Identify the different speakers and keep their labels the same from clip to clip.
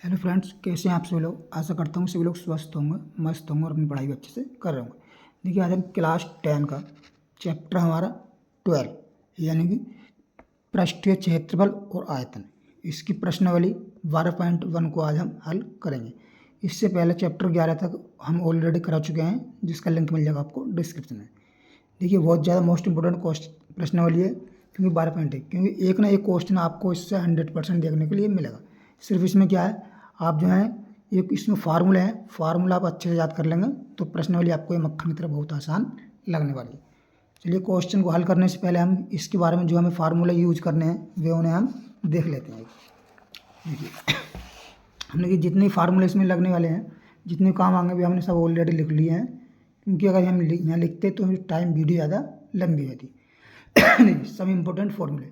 Speaker 1: Hello friends, कैसे हैं आप सभी लोग। आशा करता हूँ सभी लोग स्वस्थ होंगे, मस्त होंगे और अपनी पढ़ाई भी अच्छे से कर रहे होंगे। देखिए, आज हम क्लास 10 का चैप्टर हमारा 12 यानी कि पृष्ठीय क्षेत्रफल और आयतन, इसकी प्रश्नावली 12.1 को आज हम हल करेंगे। इससे पहले चैप्टर 11 तक हम ऑलरेडी करा चुके हैं, जिसका लिंक मिल जाएगा आपको डिस्क्रिप्शन में। देखिए, बहुत ज़्यादा मोस्ट इंपॉर्टेंट प्रश्नावली है, क्योंकि 12 पॉइंट है, क्योंकि एक ना एक क्वेश्चन आपको इससे 100% देखने के लिए मिलेगा। सिर्फ इसमें क्या है, आप जो है एक इसमें फार्मूला है, फार्मूला आप अच्छे से याद कर लेंगे तो प्रश्नावली आपको ये मक्खन की तरह बहुत आसान लगने वाली है। चलिए, क्वेश्चन को हल करने से पहले हम इसके बारे में जो हमें फार्मूला यूज करने हैं वे उन्हें हम देख लेते हैं। देखिए, हमने कि जितने फार्मूले इसमें लगने वाले हैं, जितने काम आएंगे भी हमने सब ऑलरेडी लिख लिए हैं, क्योंकि अगर हम यहाँ लिखते तो टाइम वीडियो ज़्यादा लंबी होती। सब इम्पोर्टेंट फॉर्मूले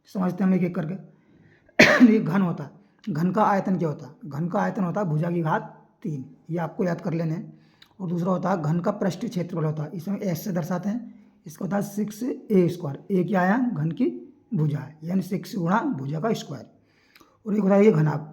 Speaker 1: समझते हैं हम एक एक करके। ये घन होता है, घन का आयतन क्या होता है? घन का आयतन होता है भुजा की घात 3, ये आपको याद कर लेने हैं। और दूसरा होता है घन का पृष्ठीय क्षेत्रफल होता है, इसमें एस से दर्शाते हैं। इसका होता है 6a²। ए क्या आया? घन की भुजा है, यानी 6 गुणा भुजा का स्क्वायर। और एक होता है ये घनाभ।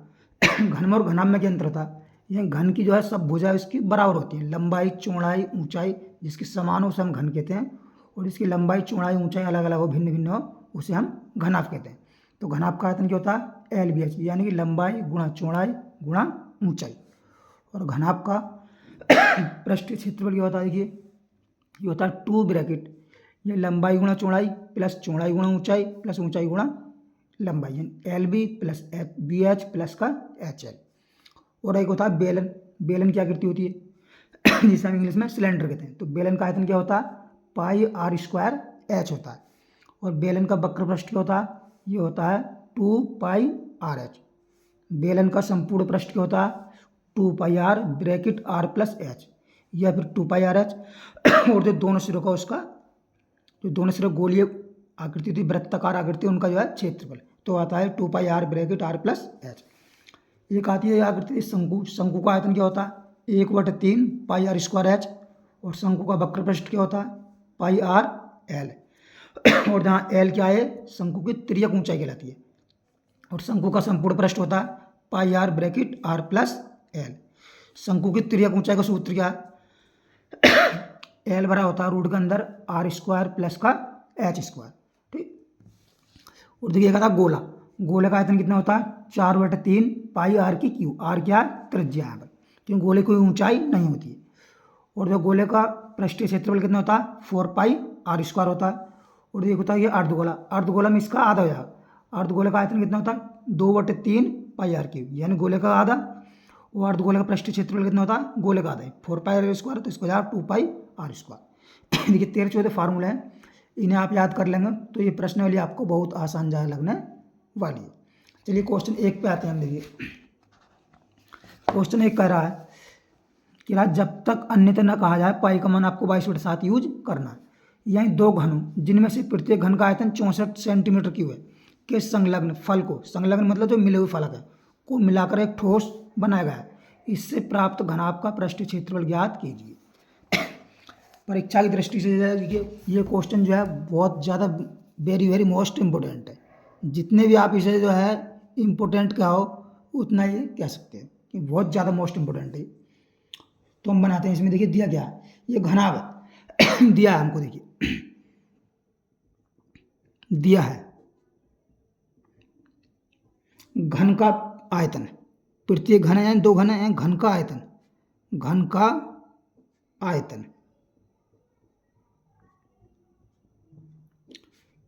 Speaker 1: घन और घनाभ में क्या अंतर होता है? ये घन की जो है सब भुजा इसकी बराबर होती है, लंबाई चौड़ाई ऊंचाई जिसकी समान हो उसे हम घन कहते हैं, और इसकी लंबाई चौड़ाई ऊंचाई अलग अलग हो, भिन्न भिन्न हो, उसे हम घनाभ कहते हैं। तो घनाभ का आयतन क्या होता है? LBH, यानी कि लंबाई गुणा चौड़ाई गुणा ऊंचाई। और घनाभ का पृष्ठीय क्षेत्रफल क्या होता है? देखिए, ये होता है 2 ब्रैकेट, ये लंबाई गुणा चौड़ाई प्लस चौड़ाई गुणा ऊंचाई प्लस ऊंचाई गुणा लंबाई, यानी LB प्लस BH प्लस का HL। और एक होता है बेलन। बेलन की आकृति होती है जिसे हम इंग्लिश में सिलेंडर कहते हैं। तो बेलन का आयतन क्या होता है? πr² H होता है। और बेलन का वक्र पृष्ठ क्या होता है? ये होता है 2πrH। बेलन का संपूर्ण पृष्ठ क्या होता है? 2πr bracket r plus h, या फिर 2πrH। और जो दोनों सिरों का उसका जो दोनों सिरों गोलीय आकृति थी, वृत्ताकार आकृति, उनका जो है क्षेत्रफल तो आता है 2πr bracket r plus h। एक आती है आकृति शंकु। शंकु का आयतन क्या होता है? 1/3 πr²H। और शंकु का वक्र पृष्ठ क्या होता है? πrL। और जहाँ L क्या है? शंकु की तिर्यक ऊंचाई कहलाती है। और शंकु का संपूर्ण पृष्ठ होता है πr bracket r plus L। शंकु की तिर्यक ऊंचाई का सूत्र क्या है? L बड़ा होता है रूट के अंदर r² प्लस का h²। ठीक। और देखिएगा था गोला। गोले का आयतन कितना होता है? 4/3 πr³ r क्या है? त्रिज्या है, क्योंकि गोले की ऊंचाई नहीं होती है। और जो गोले का पृष्ठीय क्षेत्रफल कितना होता है? 4πr² होता है। और ये होता है ये अर्धगोला। अर्धगोला में इसका आधा हो जाएगा। अर्धगोले का आयतन कितना होता है? 2/3 πr³, यानी गोले का आधा। और अर्धगोले का पृष्ठीय क्षेत्रफल कितना होता है? गोले का आधा है 4πr², तो इसको जाएगा 2πr²। देखिए, 13-14 फार्मूले हैं, इन्हें आप याद कर लेंगे तो ये प्रश्नावली आपको बहुत आसान ज़्यादा लगने वाली है। चलिए, क्वेश्चन 1 पे आते हैं हम। देखिए, क्वेश्चन 1 कह रहा है कि जब तक अन्यथा न कहा जाए पाई का मान आपको 22/7 यूज करना है। यानी दो घनों जिनमें से प्रत्येक घन का आयतन 64 सेंटीमीटर क्यूब है के संलग्न फल को, संलग्न मतलब जो मिले हुए फलक है, को मिलाकर एक ठोस बनाया गया है, इससे प्राप्त घनाभ का पृष्ठीय क्षेत्रफल ज्ञात कीजिए। परीक्षा की दृष्टि से ये क्वेश्चन जो है बहुत ज़्यादा वेरी मोस्ट इम्पोर्टेंट है। जितने भी आप इसे जो है इम्पोर्टेंट कहो उतना ये कह सकते हैं कि बहुत ज़्यादा मोस्ट इम्पोर्टेंट है। तो हम बनाते हैं इसमें। देखिए, दिया क्या है? ये घनाभ है दिया है हमको। देखिए, दिया है घन का आयतन, प्रत्येक घन है यानी दो घन है, घन का आयतन, घन का आयतन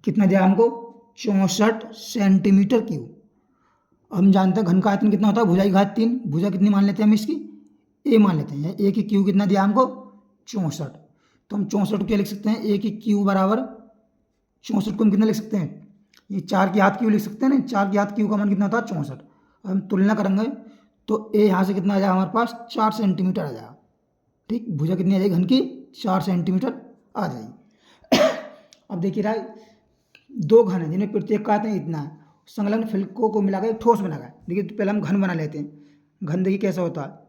Speaker 1: कितना दिया हमको? 64 सेंटीमीटर क्यूब। हम जानते हैं घन का आयतन कितना होता है? भुजा की घात 3। भुजा कितनी मान लेते हैं हम इसकी? ए मान लेते हैं। ए की क्यू कितना दिया हमको? 64। तो हम 64 क्या लिख सकते हैं? ए की क्यू बराबर 64 को हम कितना लिख सकते हैं? ये 4 की घात क्यू लिख सकते हैं ना। 4 की घात क्यू का मान कितना होता है? 64। हम तुलना करेंगे तो ए यहाँ से कितना आ जाएगा हमारे पास? 4 सेंटीमीटर आ जाएगा। ठीक, भुजा कितनी आ जाएगी घन की? 4 सेंटीमीटर आ जाएगी। अब देखिए रहा, दो घन है जिनमें प्रत्येक का आयतन इतना है, संलग्न फलकों को मिलाकर एक ठोस बना गया। देखिए, तो पहले हम घन बना लेते हैं। घन देखिए कैसा होता है?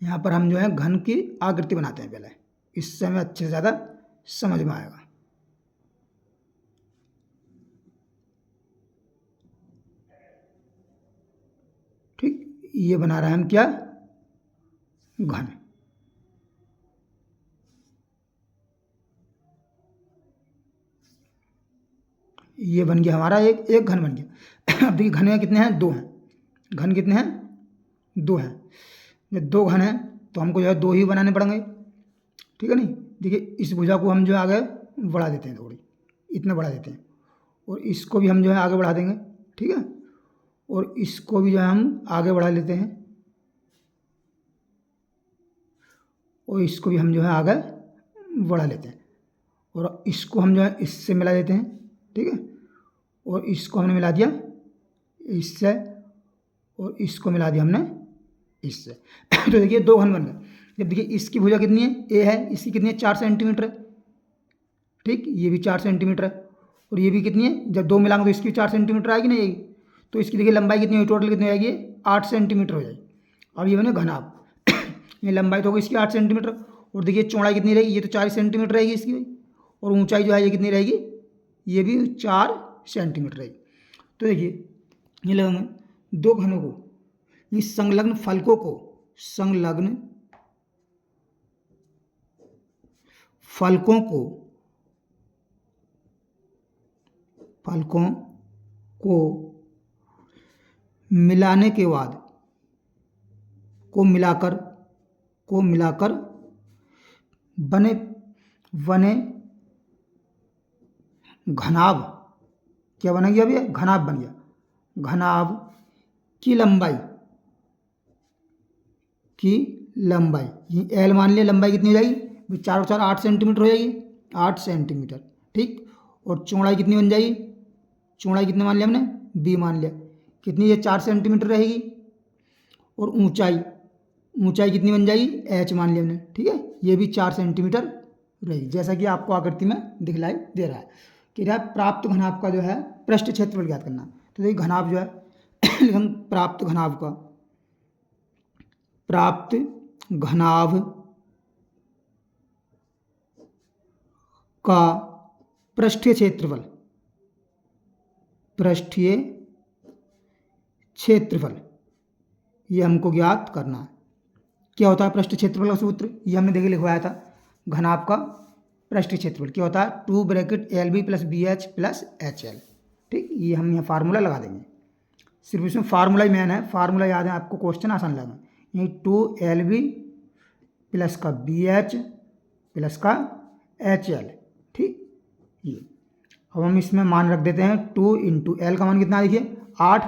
Speaker 1: यहाँ पर हम जो है घन की आकृति बनाते हैं पहले, इससे हमें अच्छे से ज़्यादा समझ में आएगा। ये बना रहे हैं हम क्या, घन। ये बन गया हमारा एक एक घन बन गया। अब देखिए घन कितने हैं, 2 हैं। घन कितने हैं, 2 हैं। जब 2 घन हैं तो हमको जो है 2 ही बनाने पड़ेंगे, ठीक है नहीं। देखिए इस भुजा को हम जो है आगे बढ़ा देते हैं, थोड़ी इतना बढ़ा देते हैं, और इसको भी हम जो है आगे बढ़ा देंगे, ठीक है। और इसको भी जो है हम आगे बढ़ा लेते हैं, और इसको भी हम जो है आगे बढ़ा लेते हैं, और इसको हम जो है इससे मिला देते हैं, ठीक है। और इसको हमने मिला दिया इससे, और इसको मिला दिया हमने इससे। तो देखिए 2 घन बन गए। जब देखिए इसकी भुजा कितनी है, ए है, इसकी कितनी है, 4 सेंटीमीटर है, ठीक। ये भी 4 सेंटीमीटर है, और ये भी कितनी है, जब 2 मिलाएंगे तो इसकी 4 सेंटीमीटर आएगी ना, ये तो इसकी देखिए लंबाई कितनी होगी, टोटल कितनी आएगी, 8 सेंटीमीटर हो जाएगी। अब ये बने घनाभ। ये लंबाई तो होगी इसकी 8 सेंटीमीटर, और देखिए चौड़ाई कितनी रहेगी, ये तो 4 सेंटीमीटर रहेगी इसकी भाई, और ऊंचाई जो है ये कितनी रहेगी, ये भी 4 सेंटीमीटर रहेगी। तो देखिए ये लगाएंगे 2 घनों को, ये संलग्न फलकों को, संलग्न फलकों को मिलाने के बाद, को मिलाकर बने घनाभ, क्या बन गया, अभी घनाभ बन गया। घनाभ की लंबाई ये एल मान लिया, लंबाई कितनी हो जाएगी, 4 और 4 8 सेंटीमीटर हो जाएगी, 8 सेंटीमीटर, ठीक। और चौड़ाई कितनी बन जाएगी, चौड़ाई कितनी मान लिया हमने, बी मान लिया, कितनी, ये 4 सेंटीमीटर रहेगी। और ऊंचाई कितनी बन जाएगी, एच मान लिया हमने, ठीक है। ये भी 4 सेंटीमीटर रहेगी, जैसा कि आपको आकृति में दिखलाई दे रहा है कि यह प्राप्त घनाभ का जो है पृष्ठ क्षेत्रफल ज्ञात करना। तो देखिए घनाभ जो है हम प्राप्त घनाभ का पृष्ठीय क्षेत्रफल ये हमको ज्ञात करना है। क्या होता है पृष्ठ क्षेत्रफल का सूत्र, ये हमने देखिए लिखवाया था। घनाभ का पृष्ठीय क्षेत्रफल क्या होता है, 2 ब्रैकेट LB + BH + HL, ठीक। ये हम यहाँ फार्मूला लगा देंगे, सिर्फ इसमें फार्मूला ही मेन है, फार्मूला याद है आपको, क्वेश्चन आसान लगा। यही 2LB + का BH + का HL, ठीक। ये अब हम इसमें मान रख देते हैं 2 × L का मान कितना है, देखिए 8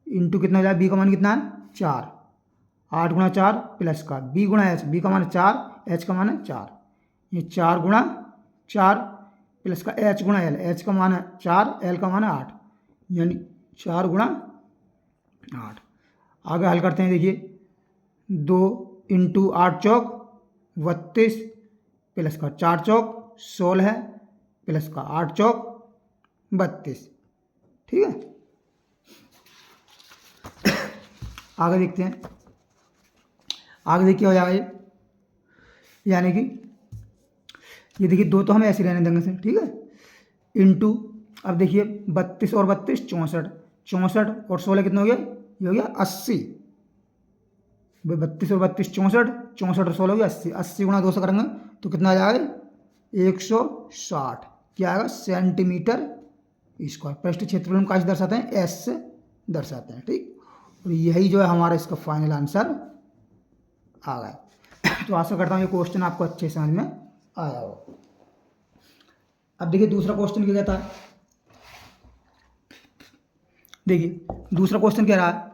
Speaker 1: इंटू कितना हो जाए, B का मान कितना है 4, 8 × 4 प्लस का B × H, B का मान 4, H का मान है 4, ये 4 × 4 प्लस का H × L, H का मान है 4, L का मान है 8, यानी 4 × 8। आगे हल करते हैं, देखिए 2 × 8 चौक 32 प्लस का 4 चौक 16 प्लस का 8 चौक 32, ठीक है। आगे देखते हैं, आगे देखिए हो जाएगा ये, यानी कि ये देखिए 2 तो हम ऐसे रहने देंगे से, ठीक है। इंटू अब देखिए 32 और 32 64, 64 और 16 कितना हो गया, ये हो गया 80। 32 और 32 64, 64 और 16 हो गया 80, 80 × 2 से करेंगे तो कितना आ जाएगा 160, क्या आएगा सेंटीमीटर स्क्वायर। पृष्ठ क्षेत्रफल हम कैसे दर्शाते हैं, एस से दर्शाते हैं, ठीक। और यही जो है हमारा इसका फाइनल आंसर आ गया। तो आशा करता हूँ ये क्वेश्चन आपको अच्छे समझ में आया हो। अब देखिए दूसरा क्वेश्चन क्या कहता है, देखिए दूसरा क्वेश्चन कह रहा है,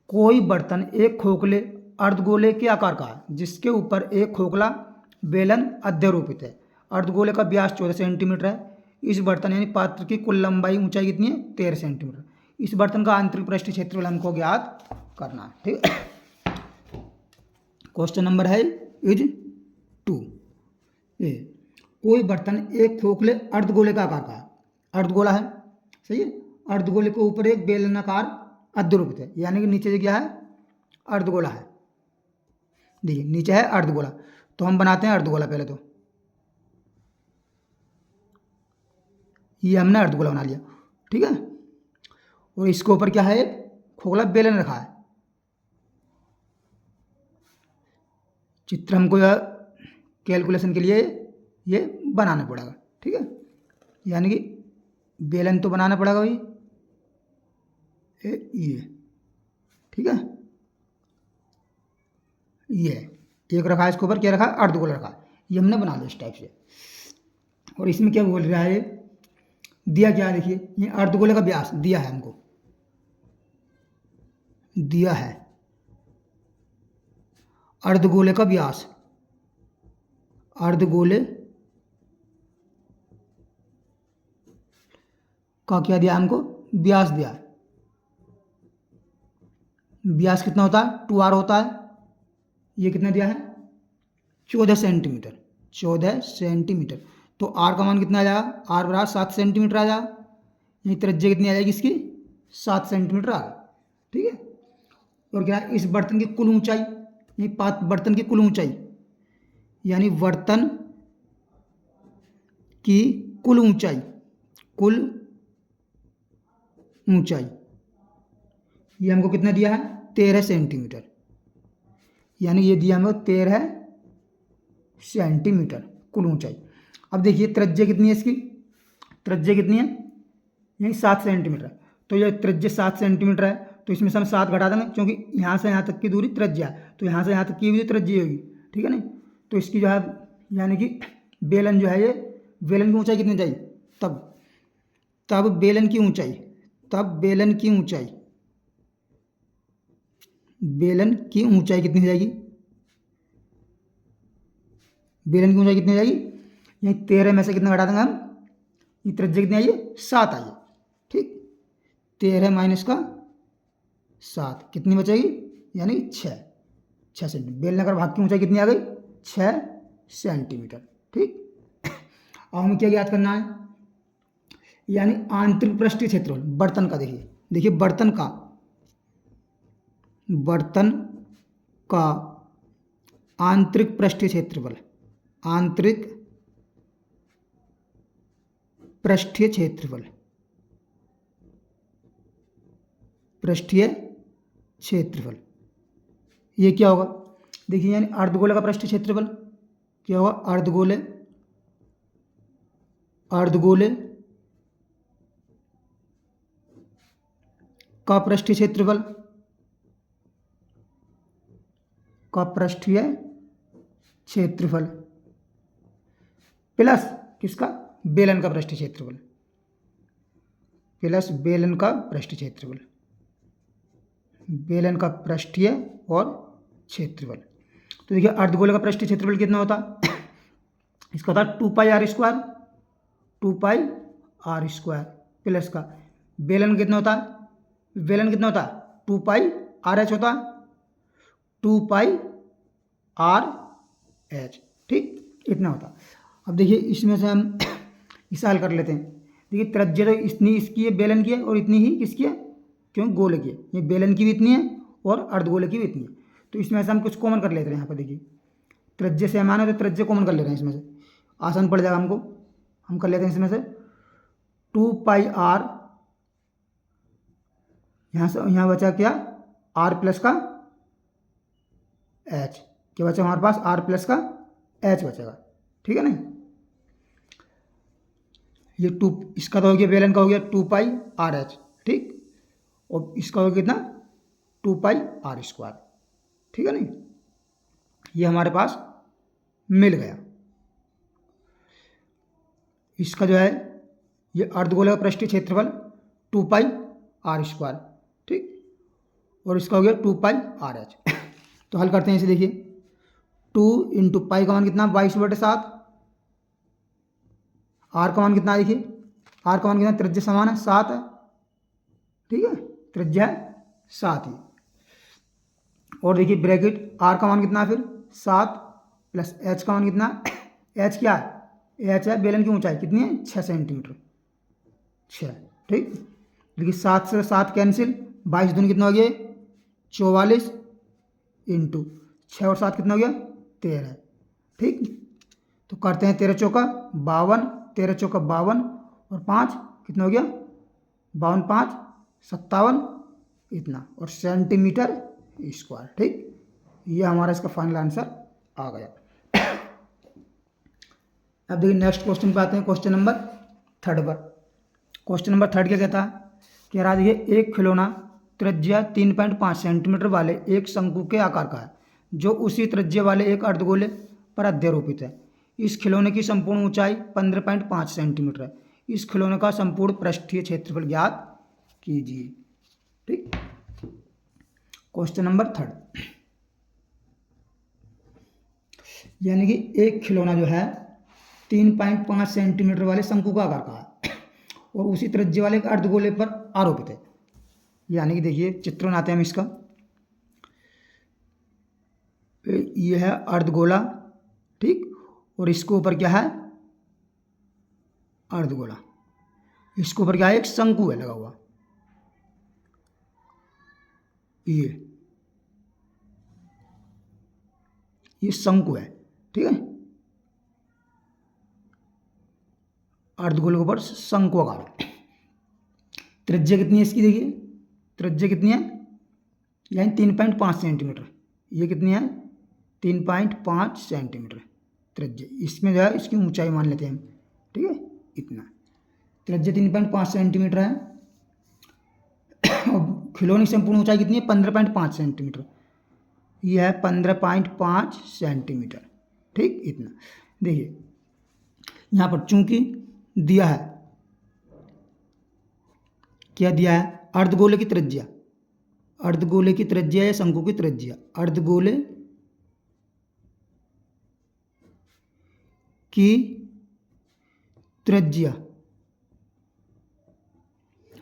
Speaker 1: कोई बर्तन एक खोखले अर्धगोले के आकार का है जिसके ऊपर एक खोखला बेलन अध्यारोपित है। अर्धगोले का व्यास 14 सेंटीमीटर है। इस बर्तन यानी पात्र की कुल लंबाई ऊंचाई कितनी है, 13 सेंटीमीटर। इस बर्तन का आंतरिक पृष्ठ क्षेत्रफल हमको ज्ञात करना है, ठीक है। क्वेश्चन नंबर है इज 2। ये कोई बर्तन एक खोखले अर्धगोले का आकार का है, अर्धगोला है, सही है। अर्धगोले के ऊपर एक बेलनाकार अध्यारोपित है, यानी कि नीचे क्या है, अर्धगोला है। देखिए नीचे है अर्धगोला, तो हम बनाते हैं अर्धगोला पहले। तो ये हमने अर्धगोला बना लिया, ठीक है। और इसके ऊपर क्या है, एक खोखला बेलन रखा है, चित्र हमको यह कैलकुलेशन के लिए ये बनाना पड़ेगा, ठीक है। यानी कि बेलन तो बनाना पड़ेगा भाई, ये ठीक है। ये एक रखा है, इसके ऊपर क्या रखा है, अर्धगोल रखा, ये हमने बना लिया इस टाइप से। और इसमें क्या बोल रहा है, दिया क्या है, देखिए ये अर्धगोले का व्यास दिया है हमको, दिया है अर्धगोले का व्यास, अर्धगोले का क्या दिया हमको, व्यास दिया है। व्यास कितना होता है, 2r होता है। ये कितना दिया है, 14 सेंटीमीटर, 14 सेंटीमीटर। तो r का मान कितना आ जाएगा, r बराबर 7 सेंटीमीटर आ जाएगा। ये त्रिज्या कितनी आ जाएगी इसकी, 7 सेंटीमीटर आ गई, ठीक है। और क्या है, इस बर्तन की कुल ऊंचाई, ये बर्तन की कुल ऊंचाई, यानी बर्तन की कुल ऊंचाई, कुल ऊंचाई ये हमको कितना दिया है, 13 सेंटीमीटर। यानी ये दिया हमको 13 सेंटीमीटर कुल ऊंचाई। अब देखिए त्रिज्या कितनी है इसकी, त्रिज्या कितनी है, यही 7 सेंटीमीटर। तो ये त्रिज्या 7 सेंटीमीटर है, तो इसमें से हम 7 घटा देंगे, क्योंकि यहाँ से यहाँ तक की दूरी त्रिज्या है, तो यहाँ से यहाँ तक की भी त्रिज्या होगी, ठीक है ना। तो इसकी जो है, यानी कि बेलन जो है, ये बेलन की ऊंचाई कितनी चाहिए, तब बेलन की ऊंचाई, बेलन की ऊंचाई, बेलन की ऊंचाई कितनी हो जाएगी, बेलन की ऊंचाई कितनी हो जाएगी, यही 13 में से कितना घटा देंगे हम, ये त्रिज्या कितनी आई है, 7 आई है, ठीक। 13 माइनस का 7 कितनी बचेगी, यानी 6 सेंटीमीटर। बेलनाकार भाग की ऊंचाई कितनी आ गई, 6 सेंटीमीटर, ठीक। अब हमें क्या याद करना है, यानी आंतरिक पृष्ठीय क्षेत्रफल बर्तन का। देखिए बर्तन का आंतरिक पृष्ठीय क्षेत्रफल, आंतरिक पृष्ठीय क्षेत्रफल, पृष्ठीय क्षेत्रफल ये क्या होगा, देखिए यानी अर्धगोले का पृष्ठीय क्षेत्रफल क्या होगा, अर्धगोले का पृष्ठीय क्षेत्रफल, प्लस किसका, बेलन का पृष्ठीय क्षेत्रफल, प्लस बेलन का पृष्ठीय क्षेत्रफल, बेलन का पृष्ठीय और क्षेत्रफल। तो देखिए अर्धगोले का पृष्ठीय क्षेत्रफल कितना होता, इसका होता 2πr², 2πr² प्लस का बेलन कितना होता है, बेलन कितना होता है, 2πrh होता है, 2πrh, ठीक, इतना होता। अब देखिए इसमें से हम इसे हल कर लेते हैं। देखिए त्रिज्या तो इतनी इसकी है, बेलन की है, और इतनी ही किसकी है, क्यों, गोले की है। ये बेलन की भी इतनी है और अर्धगोले की भी इतनी है। तो इसमें से हम कुछ कॉमन कर लेते हैं। यहाँ पर देखिए त्रिज्या से समान है, तो त्रिज्या कॉमन कर ले रहे हैं, इसमें से आसान पड़ जाएगा हमको। हम कर लेते हैं इसमें से 2πr, यहाँ बचा क्या, r प्लस का h, क्या बचा हमारे पास, r प्लस का h बचेगा, ठीक है ना। ये 2, इसका तो हो गया, बेलन का हो गया 2πrh, ठीक, और इसका हो गया कितना, 2πr², ठीक है ना। ये हमारे पास मिल गया। इसका जो है ये अर्धगोले का पृष्ठीय क्षेत्रफल 2πr², ठीक, और इसका हो गया 2πrh। तो हल करते हैं इसे। देखिए 2 × पाई का मान कितना, 22/7, r का मान कितना, देखिए r का मान कितना, त्रिज्या समान है, 7 है, ठीक है, त्रिज्या है 7 ही। और देखिए ब्रैकेट r का मान कितना है, फिर 7 प्लस h का मान कितना, h क्या है, h है बेलन की ऊंचाई कितनी है, 6 सेंटीमीटर, 6, ठीक। देखिए 7 से 7 कैंसिल, 22 दूनी कितना हो गया, 44 × 6 और 7 कितना हो गया, 13, ठीक। तो करते हैं 13 चौका 52, 13 चौका 52 और 5 कितना हो गया, 52 5 57, इतना, और सेंटीमीटर², ठीक। ये हमारा इसका फाइनल आंसर आ गया। अब देखिए नेक्स्ट क्वेश्चन पे आते हैं, क्वेश्चन नंबर 3 पर। क्वेश्चन नंबर 3 क्या कहता है, कह रहा है एक खिलौना त्रिज्या 3.5 सेंटीमीटर वाले एक शंकु के आकार का है जो उसी त्रिज्या वाले एक अर्धगोले पर अध्यारोपित है। इस खिलौने की संपूर्ण ऊंचाई 15.5 सेंटीमीटर है। इस खिलौने का संपूर्ण पृष्ठीय क्षेत्रफल ज्ञात कीजिए। ठीक, क्वेश्चन नंबर 3, यानी कि एक खिलौना जो है 3.5 सेंटीमीटर वाले शंकु का आकार का है और उसी त्रिज्या वाले अर्धगोले पर आरोपित है। यानी कि देखिए चित्र बनाते हैं हम इसका। ये है अर्धगोला, ठीक, और इसके ऊपर क्या है, अर्धगोला, इसके ऊपर क्या है, एक शंकु है लगा हुआ, ये शंकु है, ठीक है, अर्धगोले के ऊपर शंकु आकार। त्रिज्या कितनी है इसकी, देखिए त्रिज्या कितनी है, यानी 3.5 सेंटीमीटर। ये कितनी है, 3.5 सेंटीमीटर त्रिज्या। इसमें जो है इसकी ऊंचाई मान लेते हैं हम, ठीक है, इतना त्रिज्या 3.5 सेंटीमीटर है। और खिलौने की संपूर्ण ऊंचाई कितनी है, 15.5 सेंटीमीटर। यह है 15.5 सेंटीमीटर, ठीक, इतना। देखिए यहाँ पर चूंकि दिया है, क्या दिया है, अर्धगोले की त्रिज्या, अर्धगोले की त्रिज्या या शंकु की त्रिज्या, अर्धगोले की त्रिज्या,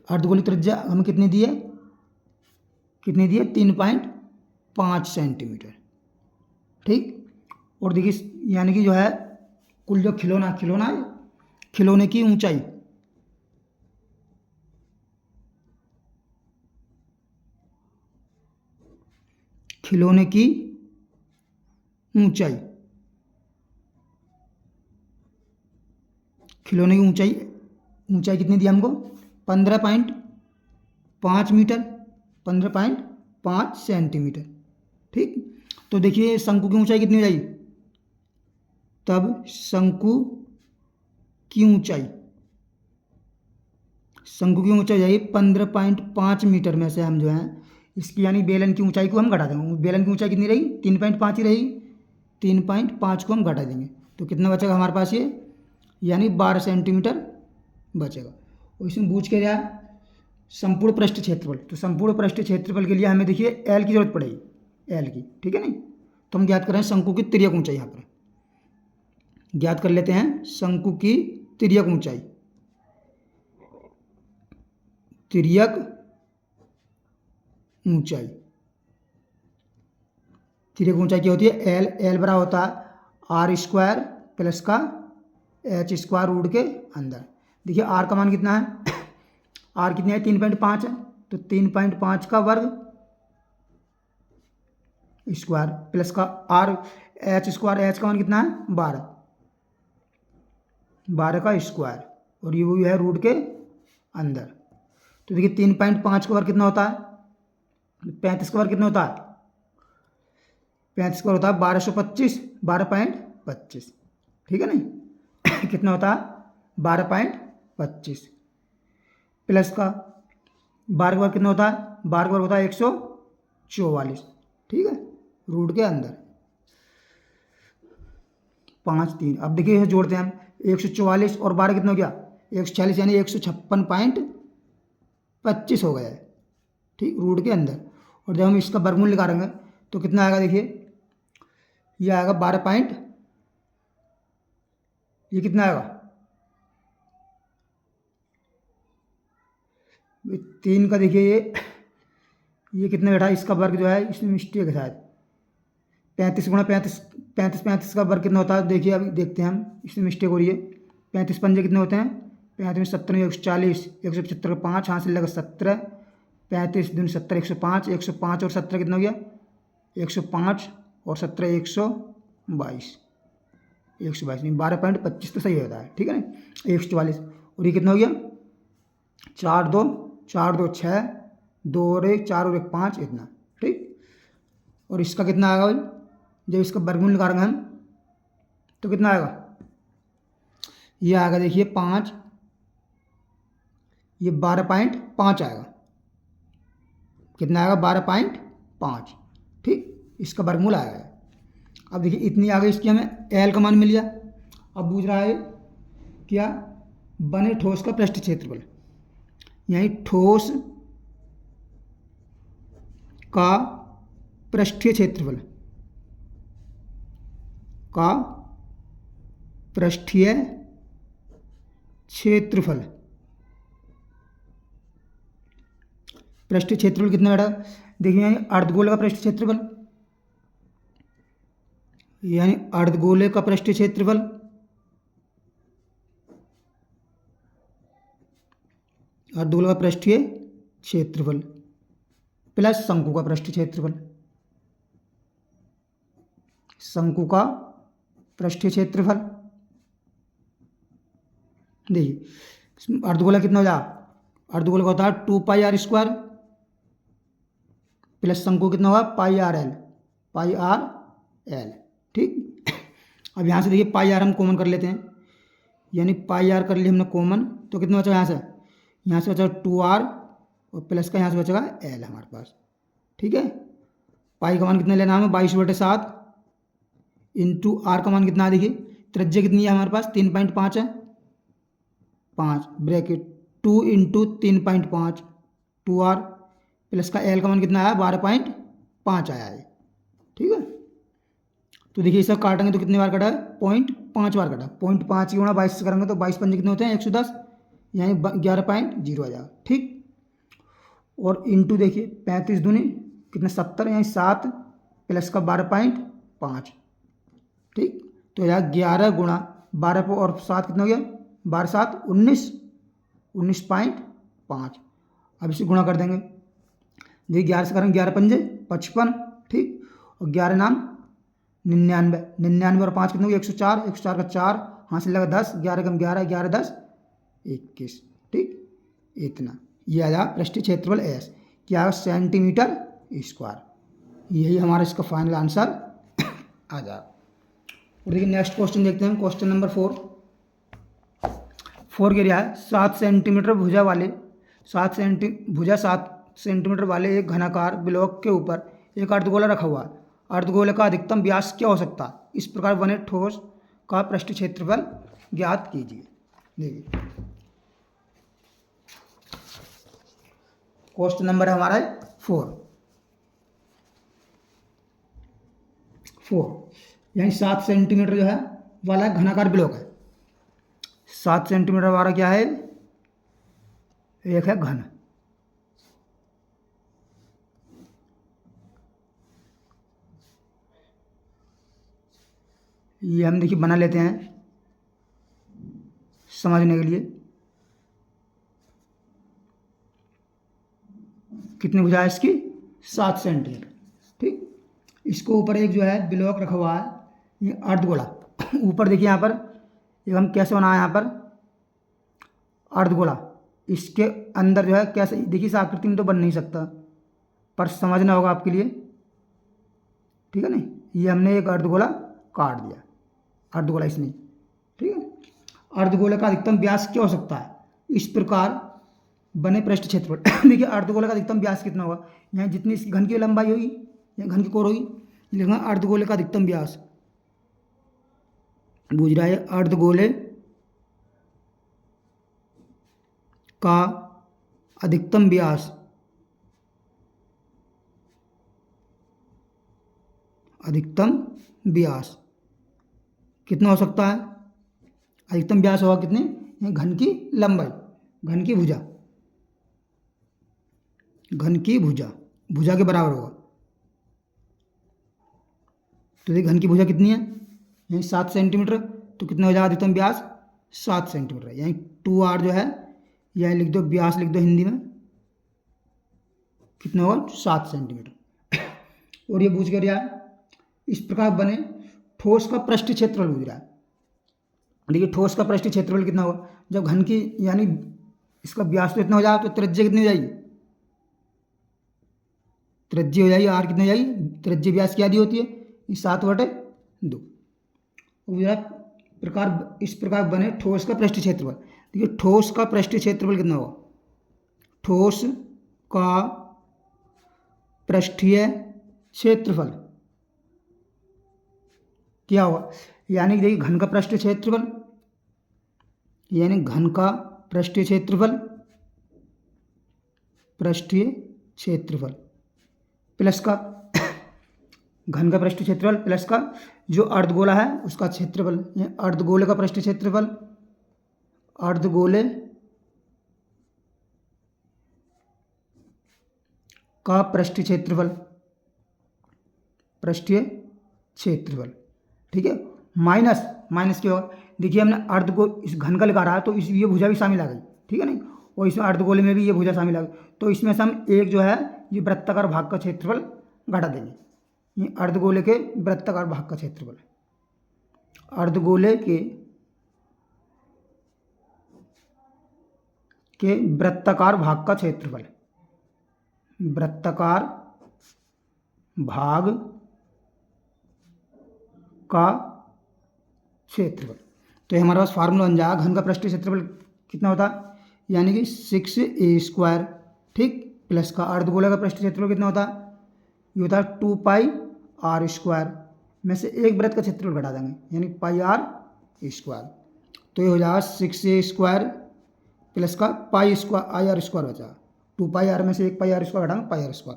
Speaker 1: अर्धगोले की त्रिज्या हमें कितनी दी है, 3.5 सेंटीमीटर, ठीक। और देखिए यानी कि जो है कुल जो खिलौना है, खिलौने की ऊंचाई, खिलौने की ऊंचाई, खिलौने की ऊंचाई, ऊंचाई कितनी दी हमको, 15.5 मीटर, 15.5 सेंटीमीटर, ठीक। तो देखिए शंकु की ऊंचाई कितनी हो जाएगी, तब शंकु की ऊंचाई, शंकु की ऊंचाई जाएगी 15.5 मीटर में से हम जो है इसकी यानी बेलन की ऊंचाई को हम घटा देंगे। बेलन की ऊंचाई कितनी रहेगी, 3.5 ही रहेगी, 3.5 को हम घटा देंगे तो कितना बचेगा हमारे पास, ये यानी 12 सेंटीमीटर बचेगा। और इसमें पूछ के क्या, संपूर्ण पृष्ठ क्षेत्रफल, तो संपूर्ण पृष्ठ क्षेत्रफल के लिए हमें देखिए एल की जरूरत पड़ेगी, एल की, ठीक है नहीं। तो हम ज्ञात कर रहे हैं शंकु की तिर्यक ऊंचाई, यहाँ पर ज्ञात कर लेते हैं शंकु की तिर्यक ऊंचाई। तिर्यक ऊंचाई, तिर्यक ऊंचाई क्या होती है, एल, एल बराबर होता है आर स्क्वायर प्लस का एच स्क्वायर रूट के अंदर। देखिए आर का मान कितना है, आर कितनी है, 3.5 है, तो 3.5 का वर्ग स्क्वायर प्लस का आर एच स्क्वायर, एच का मान कितना है, 12 का स्क्वायर, और ये वही है रूट के अंदर। तो देखिए 3.5 का वर्ग कितना होता है, 35 का वर्ग कितना होता है, 35 का वर्ग होता है 1225, 12.25, ठीक है नहीं। कितना होता है, 12.25 प्लस का 12 का वर्ग कितना होता है, 12 का वर्ग होता है 144, ठीक है, रूट के अंदर 5 3। अब देखिए जोड़ते हैं हम, 144 और 12 कितना हो गया, 140, यानी 156.25 हो गया है, ठीक, रूट के अंदर। और जब हम इसका वर्गमूल निकालेंगे तो कितना आएगा, देखिए ये आएगा 12 ये कितना आएगा, 3 का देखिए ये कितना बैठा, इसका वर्ग जो है इसमें मिस्टेक है शायद, 35 गुणा 35 का वर्ग कितना होता है, देखिए अभी देखते हैं हम, इसमें मिस्टेक हो रही है। 35 पंजे कितने होते हैं, 35 17 140, 175 का 5 हाथ से लगा 17, 35 दूनी 70, 105, 105 और 17 कितना हो गया, 105 और 17 122, 122 नहीं 12.25 तो सही होता है, ठीक है ना, 144। और ये कितना हो गया, 4 2 6, 2 और 1 4 और 1 5, इतना, ठीक। और इसका कितना आएगा भाई, जब इसका वर्गमूल निकालेंगे हम तो कितना आएगा, ये आएगा देखिए 5, ये 12.5 आएगा। कितना आएगा, 12.5। ठीक, इसका वर्गमूल आएगा। अब देखिए इतनी आ गई, इसकी हमें एल का मान मिल गया। अब पूछ रहा है क्या, बने ठोस का पृष्ठ क्षेत्रफल, यानी ठोस का पृष्ठीय क्षेत्रफल का पृष्ठीय क्षेत्रफल, पृष्ठीय क्षेत्रफल कितना बेटा, देखिए यानी अर्धगोले का पृष्ठ क्षेत्रफल, यानी अर्धगोले का पृष्ठीय क्षेत्रफल अर्धगोले का पृष्ठीय क्षेत्रफल प्लस शंकु का पृष्ठीय क्षेत्रफल, शंकु का पृष्ठीय क्षेत्रफल। देखिए अर्धगोला कितना हो जाएगा, अर्धगोला का होता है 2πr² प्लस शंकु कितना होगा, πrl, ठीक। अब यहाँ से देखिए πr हम कॉमन कर लेते हैं, यानी πr कर लिए हमने कॉमन, तो कितना बचा यहाँ से बचा 2r और प्लस का यहाँ से बचेगा l हमारे पास। ठीक है, पाई का मान कितना लेना हमें, 22/7 इंटू आर का मान कितना है, देखिए त्रिज्या कितनी है हमारे पास, 3.5 है, 5 ब्रैकेट 2 इंटू 3.5 2r प्लस का एल का मान कितना आया, 12.5 आया है। ठीक है, तो देखिए इसे काटेंगे तो कितनी बार कटा है, 0.5 बार कटा। 0.5 की गुणा 22 से करेंगे तो 22 पंजे कितने होते हैं, 110, यानी 11.0 आ जाएगा। ठीक, और इंटू देखिए 35 दूनी कितना 70, यानी 7 प्लस का 12.5। ठीक, तो यहाँ 11 गुणा 12 और 7 कितना हो गया, 12×7 19, 19.5। अब इसे गुणा कर देंगे, देखिए 11 से करेंगे 11 पंजे 55। ठीक, और 11 नाम 99, 99 और 5 कितना हो गया, 104, 104 का 4 हासिल लगा 10, 11 कम 11, 11 10 21। ठीक, इतना ये आ जाएगा पृष्ठीय क्षेत्रफल एस, क्या है, सेंटीमीटर स्क्वायर। यही हमारा इसका फाइनल आंसर आ जाएगा। और देखिए नेक्स्ट क्वेश्चन देखते हैं, क्वेश्चन नंबर 4 के क्या है, 7 सेंटीमीटर भुजा वाले 7 सेंटीमीटर वाले एक घनाकार ब्लॉक के ऊपर एक अर्धगोला रखा हुआ है। अर्धगोले का अधिकतम व्यास क्या हो सकता है, इस प्रकार बने ठोस का पृष्ठीय क्षेत्रफल ज्ञात कीजिए। देखिए क्वेश्चन नंबर हमारा है 4, यानी 7 सेंटीमीटर जो है वाला घनाकार ब्लॉक है। 7 सेंटीमीटर वाला क्या है, एक है घन, ये हम देखिए बना लेते हैं समझने के लिए। कितनी भुजा है इसकी, 7 सेंटीमीटर। ठीक, इसको ऊपर एक जो है ब्लॉक रखा हुआ है, ये अर्धगोला। ऊपर देखिए यहाँ पर ये हम कैसे बनाए, यहाँ पर अर्धगोला, इसके अंदर जो है कैसे, देखिए इस आकृति में तो बन नहीं सकता, पर समझना होगा आपके लिए। ठीक है, नहीं ये हमने एक अर्धगोला काट दिया, अर्धगोला इसमें। ठीक है, अर्धगोले का अधिकतम व्यास क्या हो सकता है, इस प्रकार बने पृष्ठ क्षेत्रफल। देखिए अर्धगोले का अधिकतम व्यास कितना होगा, यहाँ जितनी इसकी घन की लंबाई होगी या घन की कोर होगी, लिखना अर्धगोले का अधिकतम व्यास। बूझ रहा है, अर्धगोले का अधिकतम व्यास, अधिकतम व्यास कितना हो सकता है, अधिकतम व्यास होगा कितने, घन की लंबाई, घन की भुजा, घन की भुजा के बराबर होगा। तो देखिए घन की भुजा कितनी है, यही 7 सेंटीमीटर, तो कितना हो जाएगा अधिकतम व्यास, 7 सेंटीमीटर। यही 2r जो है यही लिख दो, व्यास लिख दो हिंदी में, कितना होगा 7 सेंटीमीटर। और ये पूछ कर रहा है इस प्रकार बने ठोस का पृष्ठ क्षेत्रफल पूछ रहा है। देखिए ठोस का पृष्ठ क्षेत्रफल कितना होगा, जब घन की यानी इसका व्यास तो इतना हो जाएगा, तो त्रिज्या कितनी हो जाएगी, त्रिज्या हो जाएगी आर कितनी हो जाएगी, त्रिज्या व्यास की आधी होती है, ये 7/2। प्रकार इस प्रकार बने ठोस का पृष्ठीय क्षेत्रफल। देखिए ठोस का पृष्ठीय क्षेत्रफल कितना होगा, ठोस का पृष्ठीय क्षेत्रफल क्या होगा, यानी कि देखिए घन का पृष्ठीय क्षेत्रफल, यानी घन का पृष्ठीय क्षेत्रफल, पृष्ठीय क्षेत्रफल प्लस का घन का पृष्ठीय क्षेत्रफल प्लस का जो अर्धगोला है उसका क्षेत्रफल। ये अर्धगोले का पृष्ठीय क्षेत्रफल, अर्धगोले का पृष्ठीय क्षेत्रफल, पृष्ठीय क्षेत्रफल, ठीक है। माइनस क्या होगा, देखिए हमने अर्धगोल इस घन का लिखा रहा है तो इस ये भुजा भी शामिल आ गई, ठीक है नहीं, और इसमें अर्धगोले में भी ये भुजा शामिल आ गई, तो इसमें से हम एक जो है ये वृत्ताकार भाग का क्षेत्रफल घटा देंगे। ये अर्धगोले के वृत्ताकार भाग का क्षेत्रफल, अर्धगोले के वृत्ताकार भाग का क्षेत्रफल, वृत्ताकार भाग का क्षेत्रफल। तो ये हमारे पास फार्मूला बन जाएगा घन का पृष्ठीय क्षेत्रफल कितना होता है, यानी कि 6a², ठीक, प्लस का अर्धगोला का पृष्ठीय क्षेत्रफल कितना होता है, ये होता है 2πr², में से एक वृत्त का क्षेत्रफल घटा देंगे यानी πr², तो ये हो जाएगा 6a² प्लस का ir² बचा, 2πr में से एक πr² घटाएंगे πr²।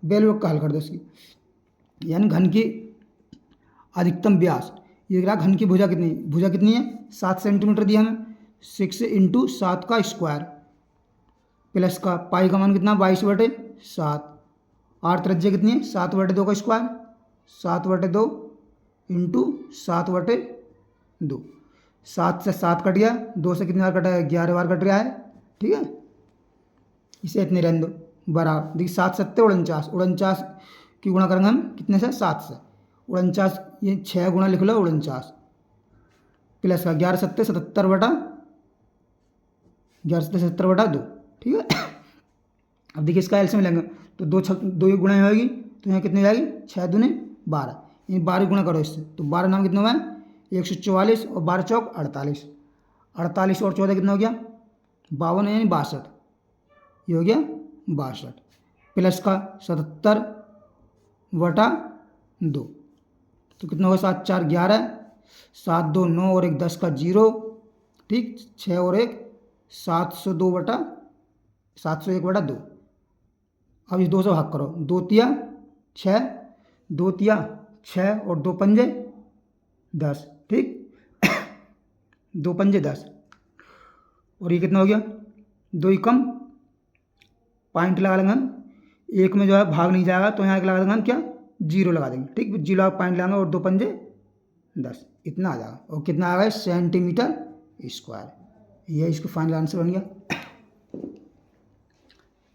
Speaker 1: वैल्यू का हल कर दो इसकी, यानी घन की अधिकतम व्यास, ये रहा घन की भुजा कितनी है 7 सेंटीमीटर दिया हमें, 6 × 7 का स्क्वायर प्लस का पाई का मान कितना 22/7, आर त्रिज्या कितनी है 7/2 का स्क्वायर, 7/2 × 7/2, 7 से 7 कट गया, 2 से कितनी बार कटा है 11 बार कट रहा है, ठीक है। इसे इतने रहने दो बराबर, देखिए 7 × 7 = 49 की गुणा करेंगे हम कितने से 7 से, 49 ये 6 गुणा लिख लो 49 प्लस का 11 × 7 = 77/2, ठीक है। अब देखिए इसका एलसीएम लेंगे तो 2 ही गुणा होगी तो यहाँ कितनी जाएगी 6 दूने 12, ये 12 गुणा करो इससे तो 12 नाम कितना हुआ 144 और 12 चौक 48, 48 और 14 कितना हो गया 52 यानी 62, ये हो गया 62 प्लस का 77/2, तो कितना होगा 7 × 4 = 11, 7 × 2 = 9 और 1 = 10 का 0, ठीक, 6 और 1 701/2। अब इस 2 से भाग करो, 2 × 6, 2 × 6 और 2 × 10, ठीक 2 × 10 और ये कितना हो गया 2 ही कम पॉइंट लगा लेंगे हम, एक में जो है भाग नहीं जाएगा तो यहाँ लगा देंगे हम क्या 0 लगा देंगे, ठीक, 0 पॉइंट लगाएंगे और 2 × 10 इतना आ जाएगा, और कितना आ गया सेंटीमीटर², ये इसका फाइनल आंसर बन गया।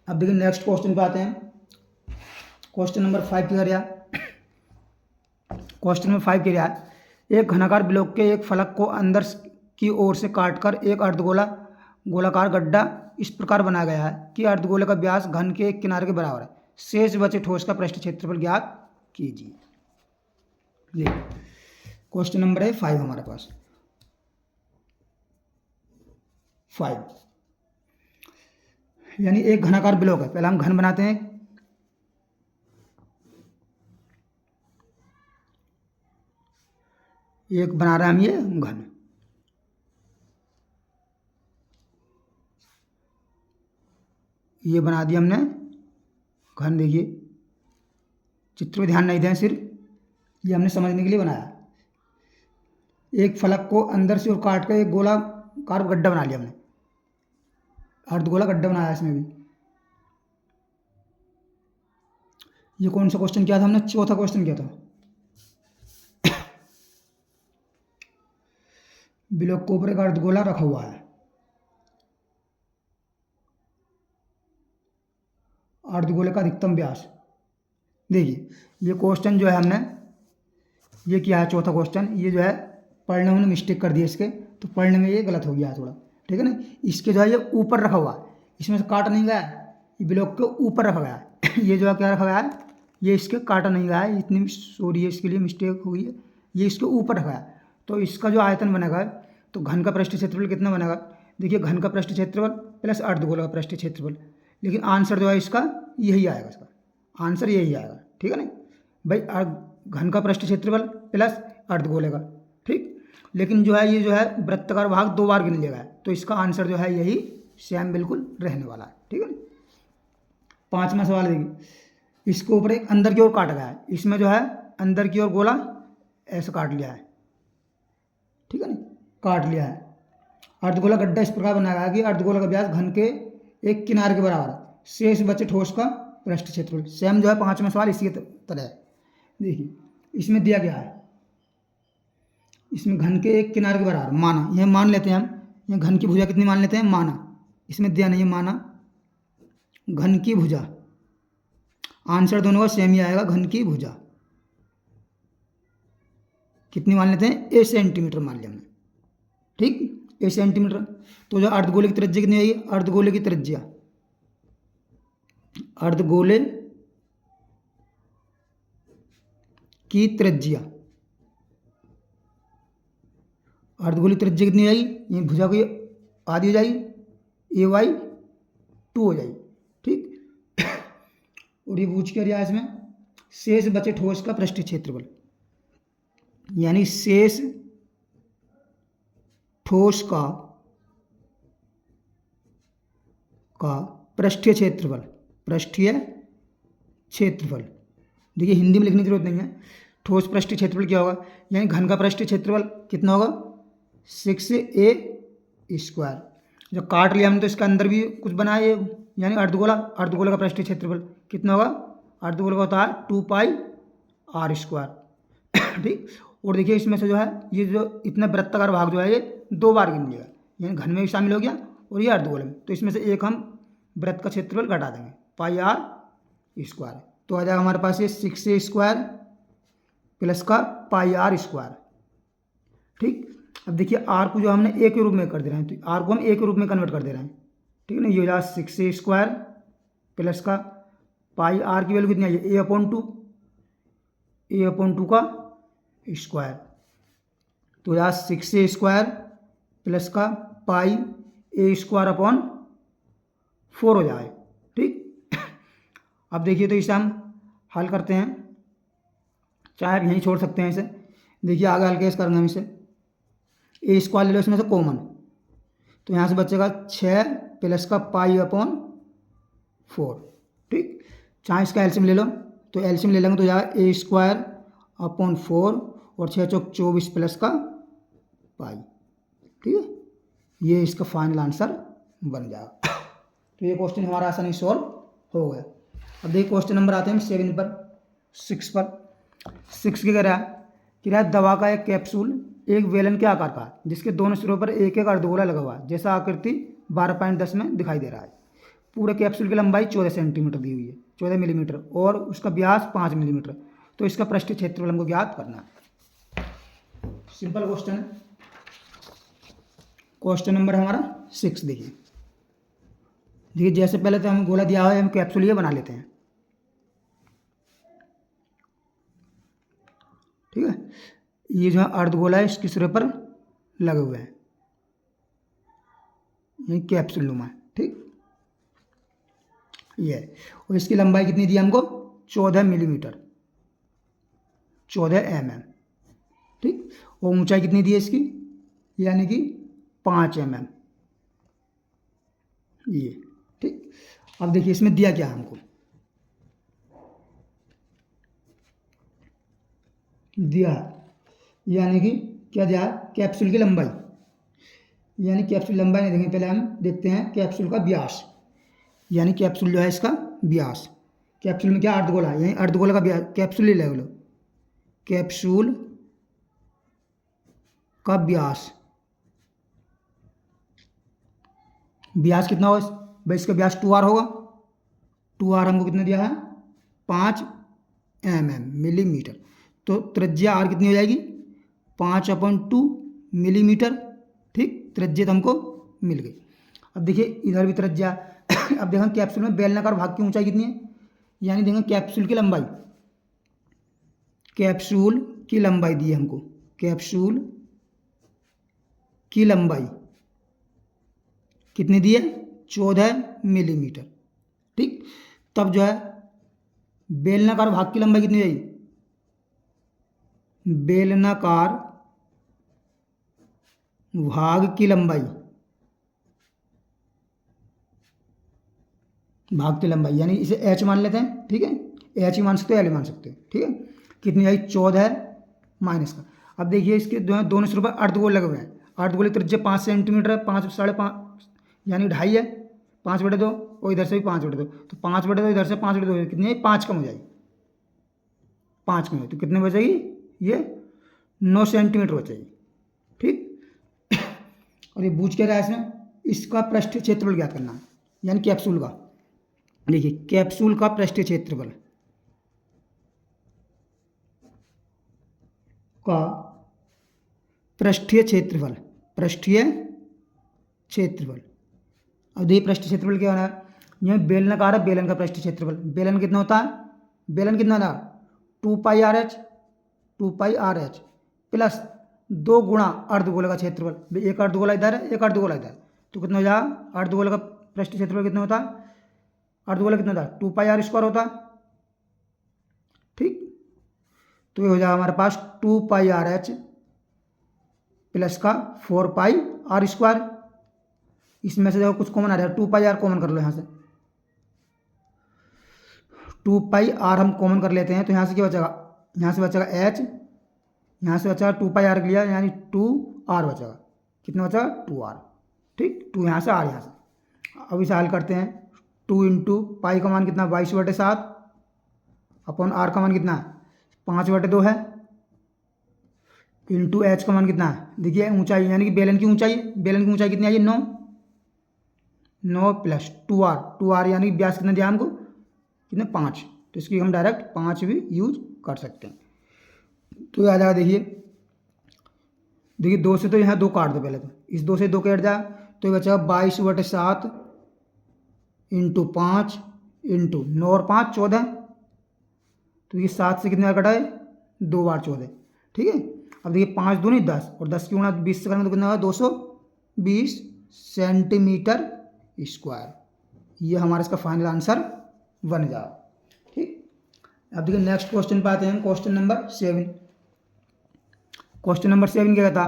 Speaker 1: अब देखिए नेक्स्ट क्वेश्चन पे आते हैं, क्वेश्चन नंबर 5 क्या दिया, क्वेश्चन नंबर 5 क्या है, एक घनाकार ब्लॉक के एक फलक को अंदर की ओर से काटकर एक गोलाकार गड्ढा इस प्रकार बनाया गया है कि अर्धगोले का व्यास घन के एक किनारे के बराबर है, शेष बचे ठोस का पृष्ठ क्षेत्रफल ज्ञात कीजिए। ये क्वेश्चन नंबर है 5 हमारे पास 5, यानी एक घनाकार ब्लॉक है, पहले हम घन बनाते हैं, एक बना रहे हैं हम ये घन, ये बना दिया हमने घन, देखिए चित्र में ध्यान नहीं दें, सिर्फ ये हमने समझने के लिए बनाया। एक फलक को अंदर से और काट कर एक गोलाकार गड्ढा बना लिया हमने, अर्धगोला गड्ढा बनाया इसमें भी। ये कौन सा क्वेश्चन किया था हमने, चौथा क्वेश्चन किया था। ब्लॉक के ऊपर एक अर्धगोला रखा हुआ है, अर्धगोले का अधिकतम व्यास, देखिए ये क्वेश्चन जो है हमने ये किया है चौथा क्वेश्चन, ये जो है पढ़ने में मिस्टेक कर दिया इसके, तो पढ़ने में ये गलत हो गया थोड़ा, ठीक है ना। इसके जो है ये ऊपर रखा हुआ है, इसमें से काट नहीं गया, ये ब्लॉक के ऊपर रखा गया है। ये जो है क्या रखा गया है ये इसके काटा नहीं गया है, इतनी सॉरी है इसके लिए, मिस्टेक हुई है, ये इसके ऊपर रखा है। तो इसका जो आयतन बनेगा, तो घन का पृष्ठ क्षेत्रफल कितना बनेगा, देखिए घन का पृष्ठ क्षेत्रफल प्लस अर्धगोल का पृष्ठ क्षेत्रफल, लेकिन आंसर जो है इसका यही आएगा, इसका आंसर यही आएगा, ठीक है ना भाई। घन का पृष्ठ क्षेत्रफल प्लस अर्धगोले का, ठीक। लेकिन जो है ये जो है वृत्ताकार भाग 2 बार गिन लिया है, तो इसका आंसर जो है यही सेम बिल्कुल रहने वाला है, ठीक है ना। 5वां सवाल देखिए, इसके ऊपर एक अंदर की ओर काटा गया है, इसमें जो है अंदर की ओर गोला ऐसे काट लिया है, ठीक है ना, काट लिया है। अर्धगोला गड्ढा इस प्रकार बनाया गया है कि अर्धगोला का व्यास घन के एक किनारे के बराबर है, शेष बचे ठोस का पृष्ठ क्षेत्रफल। सेम जो है 5वां सवाल इसी तरह है। देखिए इसमें दिया गया है, इसमें घन के एक किनारे के बराबर माना, यह मान लेते हैं हम, यह घन की भुजा कितनी मान लेते हैं, माना, इसमें दिया नहीं है माना घन की भुजा, आंसर दोनों का सेम ही आएगा, घन की भुजा कितनी मान लेते हैं, ए सेंटीमीटर मान लिया हमने, ठीक, ए सेंटीमीटर। तो जो अर्धगोले की त्रिज्या कितनी आएगी, अर्धगोले की त्रिज्या, अर्धगोले की त्रिज्या, अर्धगोली त्रिज्या कितनी आएगी, ये भुजा को आधी हो जाएगी, AY2 हो जाएगी, ठीक। और ये पूछ क्या दिया इसमें, शेष बचे ठोस का पृष्ठ क्षेत्रफल, यानी शेष ठोस का पृष्ठीय क्षेत्रफल, पृष्ठीय क्षेत्रफल। देखिए हिंदी में लिखने की जरूरत नहीं है, ठोस पृष्ठीय क्षेत्रफल क्या होगा, यानी घन का पृष्ठीय क्षेत्रफल कितना होगा, 6a²। जब काट लिया हमने तो इसके अंदर भी कुछ बनाया, यानी अर्धगोला, अर्धगोला का पृष्ठीय क्षेत्रफल कितना होगा, अर्धगोला का होता है 2πr², ठीक। और देखिए इसमें से जो है ये जो इतना वृत्ताकार भाग जो है ये 2 बार गिन लिया, यानी घन में भी शामिल हो गया और ये अर्धगोले में, तो इसमें से एक हम वृत्त का क्षेत्रफल घटा देंगे, πr²। तो आ जाएगा हमारे पास ये 6a² प्लस का πr², ठीक। अब देखिए आर को जो हमने ए के रूप में कर दे रहे हैं, तो आर को हम ए के रूप में कन्वर्ट कर दे रहे हैं, ठीक है ना। ये हो जाएगा 6a² प्लस का πr की वैल्यू कितनी आई है, a/2, a/2 का स्क्वायर, तो यहाँ 6a² प्लस का πa²/4 हो जाए, ठीक। अब देखिए तो इसे हम हल करते हैं, चाहे आप यहीं छोड़ सकते हैं इसे, देखिए आगे हल कैसे करेंगे हम इसे, a² ले लो इसमें से कॉमन, तो यहाँ से बचेगा 6 प्लस का π/4, ठीक। चाहे इसका एलसीएम ले लो, तो एलसीएम ले लेंगे तो जाएगा a²/4 और 6 चौक 24 प्लस का पाई, ठीक है। ये इसका फाइनल आंसर बन जाएगा। तो ये क्वेश्चन हमारा आसानी सॉल्व हो गया। अब देखिए क्वेश्चन नंबर आते हैं 6 पर। 6 की कह रहा है दवा का एक कैप्सूल एक वेलन के आकार का है, जिसके दोनों सिरों पर एक एक अर्धगोला लगा हुआ है, जैसा आकृति 12.10 में दिखाई दे रहा है। पूरे कैप्सूल की लंबाई 14 सेंटीमीटर दी हुई है, 14 मिलीमीटर, और उसका व्यास 5 मिलीमीटर। तो इसका पृष्ठीय क्षेत्रफल हमको ज्ञात करना है। सिंपल क्वेश्चन है। क्वेश्चन नंबर हमारा 6 देखिए जैसे पहले तो हमें गोला दिया हुआ है, हम कैप्सूल ये बना लेते हैं, ठीक है। ये जो है अर्धगोला है, इसके सिरे पर लगे हुए हैं, ये कैप्सूल नुमा है, ठीक। ये और इसकी लंबाई कितनी दी हमको, 14 मिलीमीटर, 14 mm, ठीक। और ऊंचाई कितनी दी है इसकी, यानी कि 5 mm, ये, ठीक। अब देखिए इसमें दिया क्या है हमको, दिया यानी कि क्या दिया है, कैप्सूल की लंबाई, यानी कैप्सूल लंबाई नहीं देखेंगे, पहले हम देखते हैं कैप्सूल का व्यास, यानी कैप्सूल जो है इसका व्यास। कैप्सूल में क्या अर्धगोला है, यानी अर्धगोला का व्यास, कैप्सूल ले लो, कैप्सूल का व्यास, व्यास कितना होगा भाई, इसका व्यास 2r होगा। 2r हमको कितना दिया है, 5 mm, मिलीमीटर। तो त्रिज्या r कितनी हो जाएगी, 5/2 मिलीमीटर, ठीक। त्रिज्या तो हमको मिल गई। अब देखिए इधर भी त्रिज्या अब देखें कैप्सूल में बेलनाकार भाग की ऊंचाई कितनी है, यानी देखें कैप्सूल की लंबाई, कैप्सूल की लंबाई दी है हमको, कैप्सूल की लंबाई कितनी दी है, 14 मिलीमीटर। ठीक, तब जो है बेलनाकार भाग की लंबाई कितनी जाएगी, बेलनाकार भाग की लंबाई, भाग की लंबाई यानी इसे एच मान लेते हैं। ठीक है, एच ही मान सकते हो, एल ही मान सकते हो। ठीक है, कितनी आई, 14 माइनस का। अब देखिए इसके दोनों सिरों पर अर्धगोल लगे हुए हैं। अर्धगोल की त्रिज्या 5 सेंटीमीटर है, 5 5.5 यानी 2.5 है, 5/2 और इधर से भी 5/2, तो 5/2 इधर से 5/2 कितनी है, 5 कम हो जाएगी, 5 कम हो जाएगी तो कितने बचेगी, ये 9 सेंटीमीटर बचेगी। ठीक, और ये पूछ क्या रहा है इसमें, इसका पृष्ठीय क्षेत्रफल ज्ञात करना है, यानी कैप्सूल का। देखिए कैप्सूल का पृष्ठीय क्षेत्रफल का पृष्ठीय क्षेत्रफल, पृष्ठीय क्षेत्रफल। अब देखिए पृष्ठीय क्षेत्रफल क्या होना है, यह बेलनाकार है, बेलन का पृष्ठीय क्षेत्रफल, बेलन कितना होता है, बेलन कितना था, 2πRh, 2πRh प्लस 2 गुणा अर्धगोल का क्षेत्रफल, एक अर्धगोला इधर है, एक अर्धगोला इधर, तो कितना हो जाएगा, अर्धगोल का पृष्ठीय क्षेत्रफल कितना होता है, अर्धगोला कितना था, 2πr² होता। ठीक, तो ये हो जाएगा हमारे पास 2πRh प्लस का 4πr²। इसमें से देखो कुछ कॉमन आ रहा है, 2πr कॉमन कर लो, यहाँ से 2πr हम कॉमन कर लेते हैं, तो यहाँ से क्या बचेगा, यहाँ से बचेगा h, यहाँ से बचेगा 2πr लिया यानी 2r बचेगा, कितना बचेगा, 2r। ठीक, 2 यहाँ से r यहाँ से। अब इसे हल करते हैं, 2 इंटू पाई का मान कितना, 22/7 अपॉन r का मान कितना है, 5/2 है, इंटू h का मान कितना है, देखिए ऊंचाई यानी कि बेलन की ऊंचाई, बेलन की ऊंचाई कितनी आई है, 9 प्लस 2r यानी व्यास कितना दिया हमको, कितने, 5, तो इसकी हम डायरेक्ट 5 भी यूज कर सकते हैं। तो आ जाएगा, देखिए 2 से तो यहाँ 2 काट दो, पहले तो इस 2 से 2 कट जाए तो ये बचेगा 22/7 इंटू 5 इंटू 9 और 5 14, तो ये 7 से कितने बार कटा है, 2 बार 14। ठीक है, अब देखिए 5 दूनी 10 और 10 की गुणा 20 से करेंगे तो कितना होगा, 220 सेंटीमीटर स्क्वायर। ये हमारा इसका फाइनल आंसर बन जाएगा। ठीक, अब देखिए नेक्स्ट क्वेश्चन पे आते हैं, क्वेश्चन नंबर 7। क्वेश्चन नंबर 7 क्या कहता,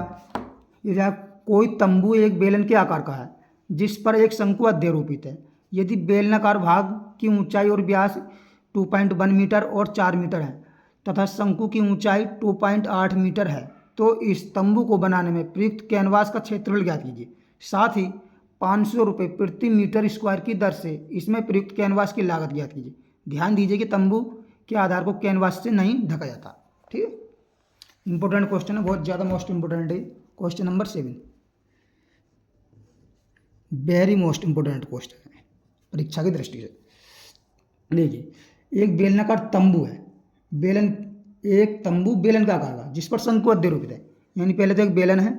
Speaker 1: ये जहाँ कोई तंबू एक बेलन के आकार का है जिस पर एक शंकु अध्यारोपित है, यदि बेलनाकार भाग की ऊंचाई और व्यास 2.1 मीटर और 4 मीटर है तथा शंकु की ऊंचाई 2.8 मीटर है, तो इस तंबू को बनाने में प्रयुक्त कैनवास का क्षेत्रफल ज्ञात कीजिए। साथ ही 500 रुपये प्रति मीटर स्क्वायर की दर से इसमें प्रयुक्त कैनवास की लागत ज्ञात कीजिए। ध्यान दीजिए कि तंबू के आधार को कैनवास से नहीं ढका जाता। ठीक है, इंपॉर्टेंट क्वेश्चन है, बहुत ज़्यादा मोस्ट इंपॉर्टेंट है question number 7, very most important question है परीक्षा की दृष्टि से। देखिए एक बेलनाकार तंबू है, एक तंबू बेलन का आकार का जिस पर शंकु अध्यारोपित है, यानी पहले तो एक बेलन है,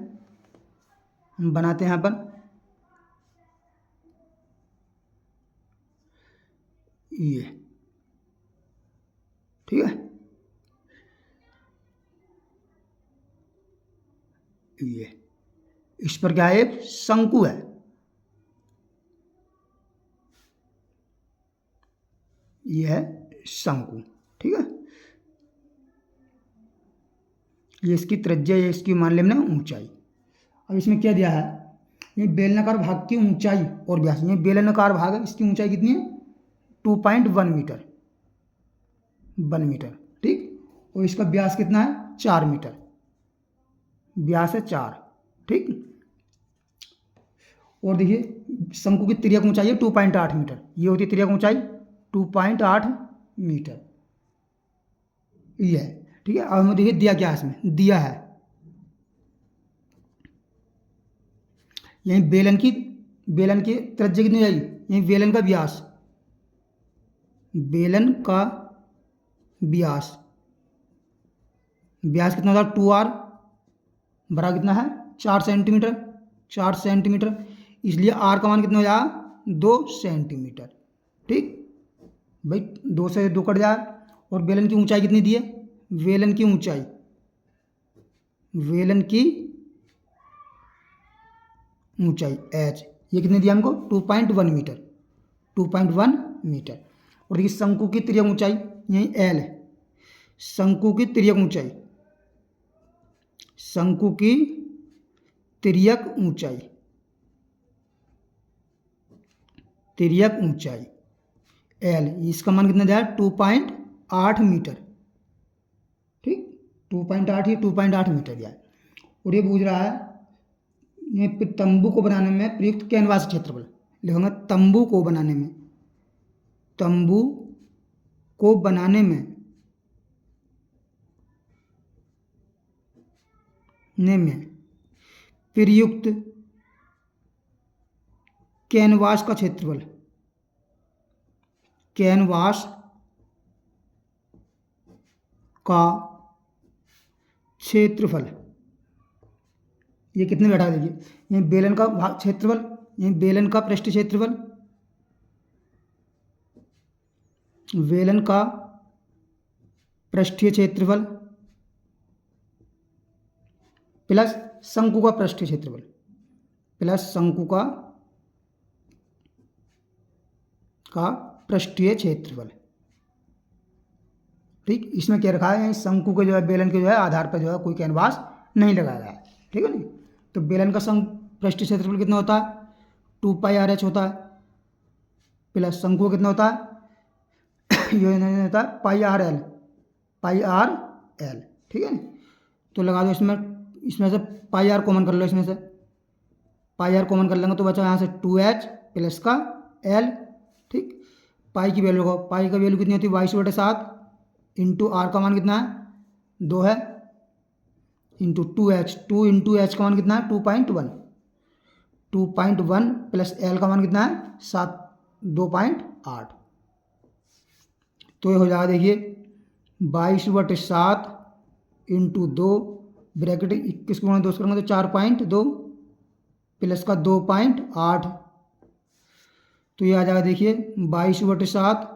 Speaker 1: हम बनाते हैं यहाँ पर ये, ठीक है, ये इस पर क्या है, एक शंकु है, ये है शंकु। ठीक है, ये इसकी त्रिज्या, ये इसकी मान लें ऊंचाई। अब इसमें क्या दिया है, ये बेलनाकार भाग की ऊंचाई और व्यास, ये बेलनाकार भाग है, इसकी ऊंचाई कितनी है, 2.1 मीटर, 1 मीटर। ठीक, और इसका व्यास कितना है, 4 मीटर, व्यास है 4। ठीक, और देखिए शंकु की तिर्यक ऊंचाई है 2.8 मीटर, ये होती है तिर्यक ऊंचाई 2.8 मीटर, ये है। ठीक है, अब हमें देखिए दिया क्या है, इसमें दिया है यही बेलन की त्रिज्या कितनी जाएगी, यही बेलन का व्यास, बेलन का व्यास कितना था, 2r बराबर कितना है, 4 सेंटीमीटर, 4 सेंटीमीटर, इसलिए r का मान कितना हो जाएगा, 2 सेंटीमीटर। ठीक भाई, 2 से 2 कट जाए, और बेलन की ऊंचाई कितनी दी है, वेलन की ऊंचाई, वेलन की ऊंचाई एच, ये कितने दिया हमको 2.1 मीटर, 2.1 मीटर। और देखिए शंकु की तिर्यक ऊंचाई यही एल है, शंकु की तिर्यक ऊंचाई, शंकु की तिर्यक ऊंचाई, तिर्यक ऊंचाई एल, इसका मान कितना दिया 2.8 मीटर, ठीक 2.8, ये 2.8 मीटर दिया है। और ये पूछ रहा है ये तंबू को बनाने में प्रयुक्त कैनवास क्षेत्रफल, लिखूंगा तंबू को बनाने में, तंबू को बनाने में प्रयुक्त कैनवास का क्षेत्रफल, कैनवास का क्षेत्रफल, ये कितने बैठा दीजिए, ये बेलन का क्षेत्रफल, ये बेलन का पृष्ठ क्षेत्रफल, बेलन का पृष्ठीय क्षेत्रफल प्लस शंकु का पृष्ठीय क्षेत्रफल, प्लस शंकु का पृष्ठीय क्षेत्रफल, ठीक। इसमें क्या रखा है, शंकु के जो है बेलन के जो है आधार पर जो है कोई कैनवास नहीं लगाया गया है, ठीक है नहीं। तो बेलन का पृष्ठीय क्षेत्रफल कितना होता है 2πRh होता है, प्लस शंकु कितना होता है ये नहीं होता है πRL, πRL, ठीक है ना। तो लगा दो इसमें से πR कॉमन कर लो, इसमें से πR कॉमन कर लेंगे तो बचा यहाँ से 2h प्लस का L, ठीक। पाई की वैल्यू को, पाई का वैल्यू कितनी होती है 22/7 इंटू आर का मान कितना है 2 है, इंटू 2h, 2 इंटू एच का मान कितना है 2.1, 2.1 प्लस एल का मान कितना है 2.8। तो ये हो जाएगा देखिए 22/7 इंटू 2 ब्रैकेट 21 को 2 करेंगे तो 4.2 प्लस का 2.8, तो ये आ जाएगा देखिए 22/7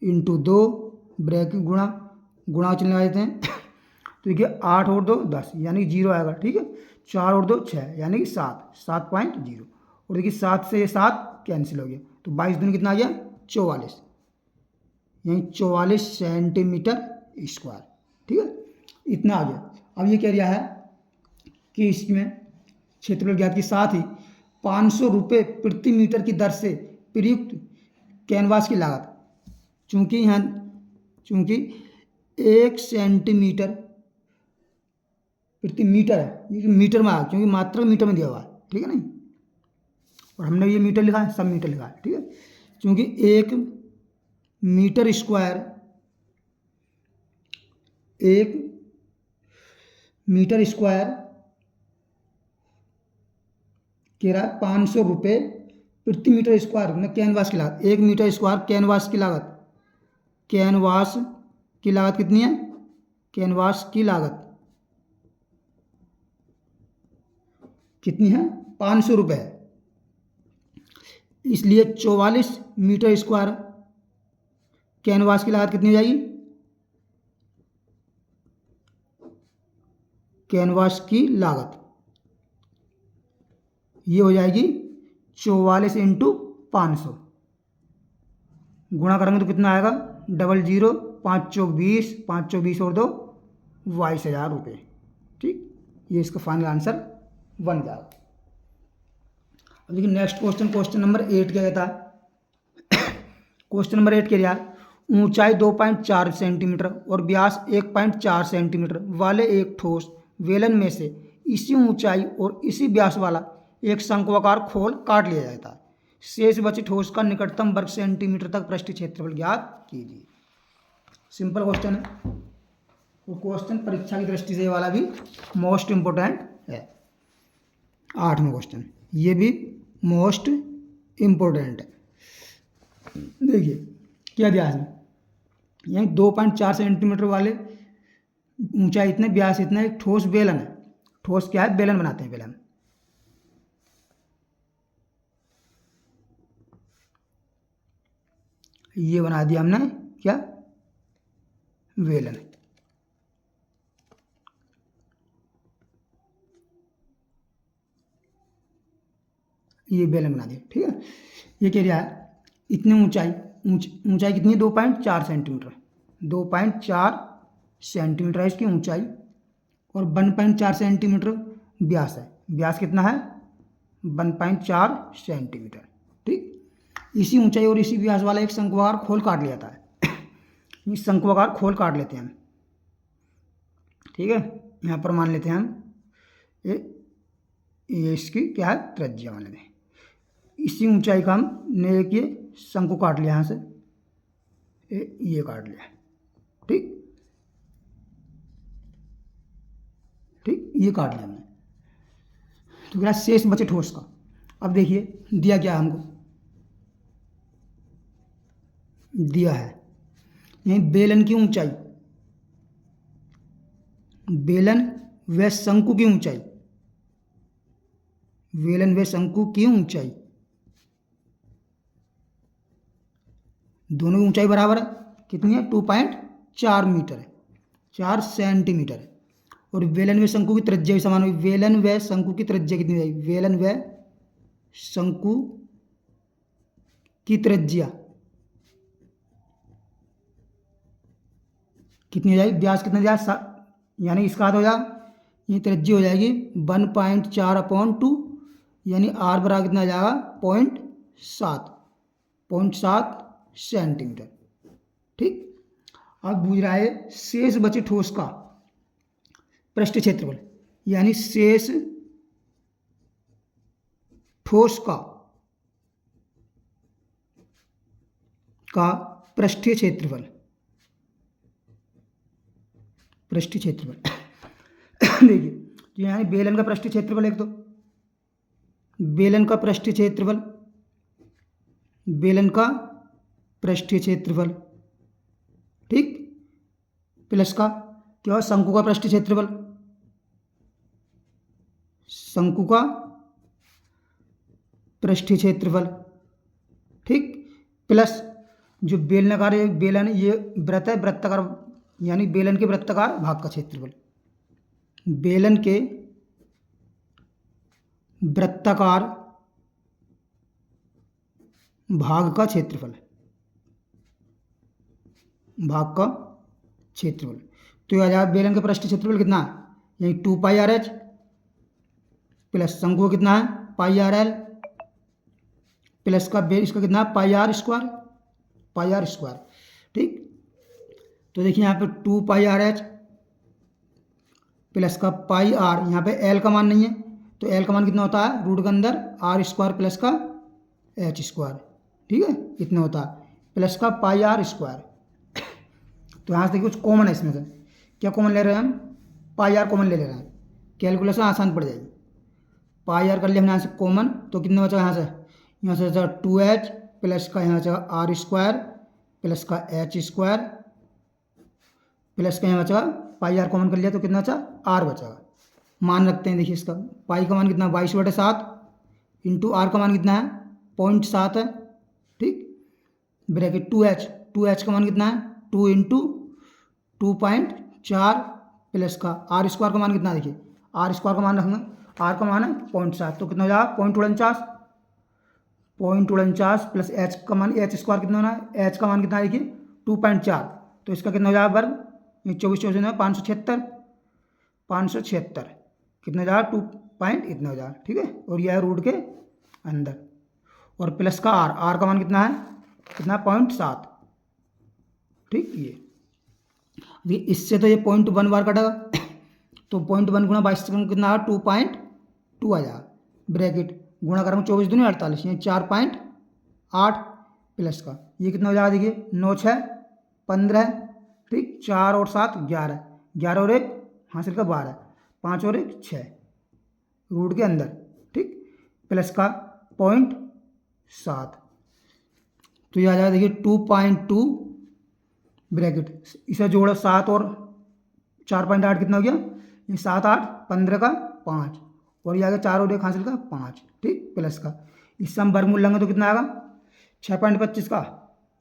Speaker 1: इंटू 2 ब्रैकेट गुणा चलने लगा देते हैं तो देखिए 8 और 2 10 यानी कि 0 आएगा, ठीक है। 4 और 2 6 यानी कि 7.0, और देखिए 7 से ये 7 कैंसिल हो गया, तो 22 दूनी कितना आ गया 44, यानी 44 सेंटीमीटर स्क्वायर, ठीक है। इतना आ गया। अब ये कह रहा है कि इसमें क्षेत्रफल ज्ञात के साथ ही 500 रुपये प्रति मीटर की दर से प्रयुक्त कैनवास की लागत, चूंकि 1 सेंटीमीटर प्रति मीटर है, ये मीटर में आया क्योंकि मात्रा मीटर में दिया हुआ है, ठीक है नहीं। और हमने ये मीटर लिखा है, सब मीटर लिखा है, ठीक है। क्योंकि 1 मीटर स्क्वायर, 1 मीटर स्क्वायर कह रहा है 500 रुपये प्रति मीटर स्क्वायर में कैनवास की लागत, 1 मीटर स्क्वायर कैनवास की लागत, कैनवास की लागत कितनी है, कैनवास की लागत कितनी है 500 रुपये, इसलिए 44 मीटर स्क्वायर कैनवास की लागत कितनी हो जाएगी, कैनवास की लागत ये हो जाएगी 44 इंटू 500, गुणा करेंगे तो कितना आएगा 00, 5 चौक 20, 5 चौक 20 और 2 22,000 रुपये, ठीक। ये इसका फाइनल आंसर बन जाएगा। अब देखिए नेक्स्ट क्वेश्चन नंबर 8 क्या कहता है क्वेश्चन नंबर 8 कह रहा है ऊंचाई 2.4 सेंटीमीटर और व्यास 1.4 सेंटीमीटर वाले एक ठोस वेलन में से इसी ऊंचाई और इसी व्यास वाला एक शंक्वाकार खोल काट लिया जाता है, शेष बचे ठोस का निकटतम वर्ग सेंटीमीटर तक पृष्ठ क्षेत्रफल ज्ञात कीजिए। सिंपल क्वेश्चन है, वो क्वेश्चन परीक्षा की दृष्टि से ये वाला भी मोस्ट इम्पोर्टेंट है। 8वां क्वेश्चन ये भी मोस्ट इम्पोर्टेंट है। देखिए क्या दिया है, यहाँ 2.4 सेंटीमीटर वाले ऊंचाई इतने व्यास इतना एक ठोस बेलन है, ठोस क्या है बेलन बनाते हैं, बेलन ये बना दिया हमने क्या वेलन। ये बेलन बना दिया, ठीक है। ये कह रहा है इतनी ऊंचाई, ऊंचाई कितनी है 2.4 सेंटीमीटर, 2.4 सेंटीमीटर है इसकी ऊंचाई, और 1.4 सेंटीमीटर व्यास है। व्यास कितना है 1.4 सेंटीमीटर, ठीक। इसी ऊंचाई और इसी व्यास वाला एक शंक्वाकार खोल काट लिया था इस शंक्वाकार खोल काट लेते हैं हम, ठीक है। यहाँ पर मान लेते हैं हम ये इसकी क्या है त्रिज्या मान लेते हैं। इसी ऊंचाई का हमने एक ये शंकु काट लिया यहाँ से, ये काट लिया, ठीक ठीक, ये काट लिया हमने। तो क्या शेष बचे ठोस का। अब देखिए दिया क्या हमको, दिया है यही बेलन की ऊंचाई, बेलन व शंकु की ऊंचाई, बेलन व शंकु की ऊंचाई दोनों की ऊंचाई बराबर है। कितनी है 2.4 मीटर है, 4 सेंटीमीटर है। और बेलन व शंकु की त्रिज्या भी समान हुई। बेलन व शंकु की त्रिज्या कितनी हुई, बेलन व शंकु की त्रिज्या कितनी हो जाएगी, व्यास कितना जाए, यानी इसका हो जाएगा, ये त्रिज्या हो जाएगी 1.4/2, यानी आर बराबर कितना आ जाएगा 0.7 सेंटीमीटर, ठीक। अब पूछ रहा है शेष बचे ठोस का पृष्ठ क्षेत्रफल, यानी शेष ठोस का पृष्ठीय क्षेत्रफल, पृष्ठीय क्षेत्रफल देखिए तो यहाँ बेलन का पृष्ठीय क्षेत्रफल, एक तो बेलन का पृष्ठीय क्षेत्रफल, बेलन का पृष्ठीय क्षेत्रफल, ठीक, प्लस का क्या हुआ शंकु का पृष्ठीय क्षेत्रफल, शंकु का पृष्ठीय क्षेत्रफल, ठीक, प्लस जो बेलनाकार बेलन ये वृत्त है, वृत्ताकार यानी बेलन के वृत्ताकार भाग का क्षेत्रफल, बेलन के वृत्ताकार भाग का क्षेत्रफल, भाग का क्षेत्रफल। तो आ जाएगा बेलन का पृष्ठीय क्षेत्रफल कितना है, यही 2πRH प्लस शंकु कितना है πRL प्लस का इसका कितना है πr², ठीक। तो देखिए यहाँ पे 2πRH प्लस का πr, यहाँ पे L का मान नहीं है तो L का मान कितना होता है रूट के अंदर r² प्लस का h², ठीक है, इतना होता है, प्लस का πr²। तो यहाँ से देखिए कुछ कॉमन है इसमें से, क्या कॉमन ले रहे हैं हम, πr कॉमन ले रहे हैं, कैलकुलेशन आसान पड़ जाएगी। πr कर लिया हमने यहाँ से कॉमन, तो कितना बचा यहाँ से 2h प्लस का यहाँ बचा r² प्लस का h² प्लस का यहाँ बचा πr कॉमन कर लिया तो कितना बचा r बचा। मान रखते हैं, देखिए इसका पाई का मान कितना 22/7 इंटू आर का मान कितना है 0.7 है, ठीक, ब्रैकेट 2h का मान कितना है 2 इंटू 2.4 प्लस का r² का मान कितना है, देखिए r² का मान रखना, r का मान है 0.7 तो कितना हो जाएगा 0.49 प्लस h का मान h² कितना होना है, h का मान कितना है देखिए 2.4 तो इसका कितना हो जाएगा वर्ग, ये 24 576 कितना हो जाएगा 2 पॉइंट इतना हो जाएगा, ठीक है। और यह है रूट के अंदर, और प्लस का r का मान कितना है 0.7, ठीक। ये इससे तो ये 0.1 बार कटेगा तो 0.1 गुणा 22 कितना है 2.2 आ जाएगा, ब्रैकेट गुणा करेंगे 24 दूनी 48 ये 4.8 प्लस का ये कितना हो जाएगा देखिए 9 6 15, ठीक, 4 और 7 11, 11 और 1 हासिल का 12, 5 और 1 6 रूट के अंदर, ठीक, प्लस का 0.7 तो ये आ जाएगा देखिए 2.2 ब्रैकेट, इसे जोड़ो 7 और 4.8 कितना हो गया, ये 7 8 15 का 5 और ये आ गया 4 और 1 हासिल का 5, ठीक, प्लस का इससे हम वर्गमूल लेंगे तो कितना आएगा 6.25 का,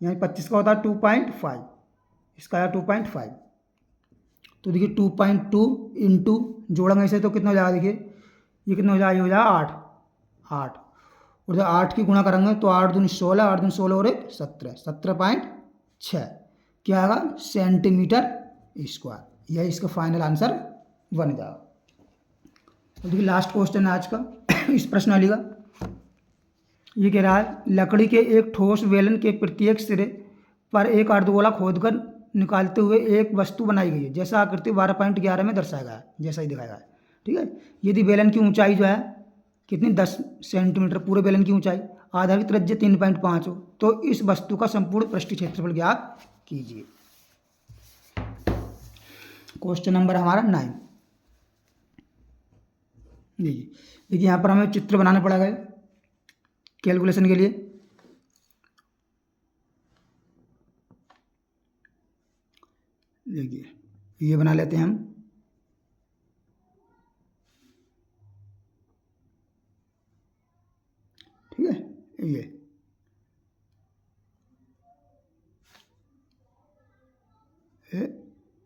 Speaker 1: यानी 25 का होता है 2.5, इसका आया 2.5। तो देखिए 2.2 इंटू जोड़ेंगे इसे तो कितना हो जाएगा, देखिए ये कितना हो जाएगा, ये हो जाएगा 8 और जब 8 की गुणा करेंगे तो 8 दूनी 16, 8 दूनी 16 और 1 17, 17.6 क्या आएगा सेंटीमीटर स्क्वायर। यह इसका फाइनल आंसर बन जाएगा। तो देखिए लास्ट क्वेश्चन है आज का इस प्रश्नावली का। ये कह रहा है लकड़ी के एक ठोस बेलन के प्रत्येक सिरे पर एक अर्धगोला खोदकर निकालते हुए एक वस्तु बनाई गई है, जैसा आकृति 12.11 में दर्शाया गया है, जैसा ही दिखाया गया है। ठीक है, यदि बेलन की ऊंचाई जो है कितनी 10 सेंटीमीटर, पूरे बेलन की ऊंचाई, आधार की त्रिज्या 3.5 हो, तो इस वस्तु का संपूर्ण पृष्ठीय क्षेत्रफल ज्ञात कीजिए। क्वेश्चन नंबर हमारा 9। देखिए यहाँ पर हमें चित्र बनाना पड़ेगा कैलकुलेशन के लिए। देखिए ये बना लेते हैं हम। ठीक है,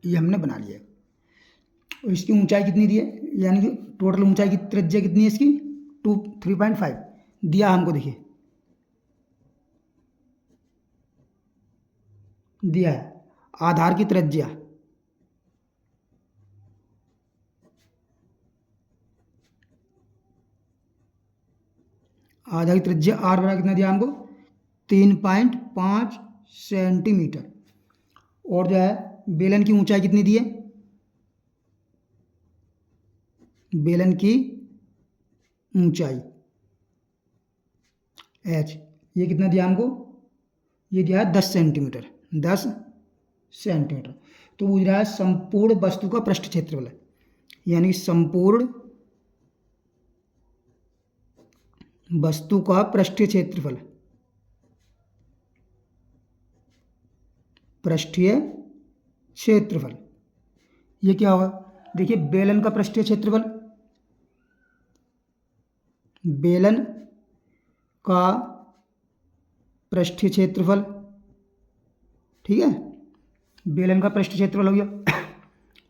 Speaker 1: ये हमने बना लिया। और इसकी ऊंचाई कितनी दी है, यानी कि टोटल ऊंचाई की त्रिज्या कितनी है इसकी 3.5 दिया हमको। देखिए दिया है आधार की त्रिज्या, आधार की त्रिज्या आर बराबर कितना दिया हमको 3.5 सेंटीमीटर। और जो है बेलन की ऊंचाई कितनी दी है, बेलन की ऊंचाई h ये कितना दिया हमको, ये दिया है 10 सेंटीमीटर, 10 सेंटीमीटर। तो पूछ रहा है संपूर्ण वस्तु का पृष्ठ क्षेत्रफल है, यानी संपूर्ण वस्तु का पृष्ठीय क्षेत्रफल, पृष्ठीय क्षेत्रफल ये क्या होगा। देखिए बेलन का पृष्ठीय क्षेत्रफल, बेलन का पृष्ठीय क्षेत्रफल, ठीक है, बेलन का पृष्ठीय क्षेत्रफल हो गया।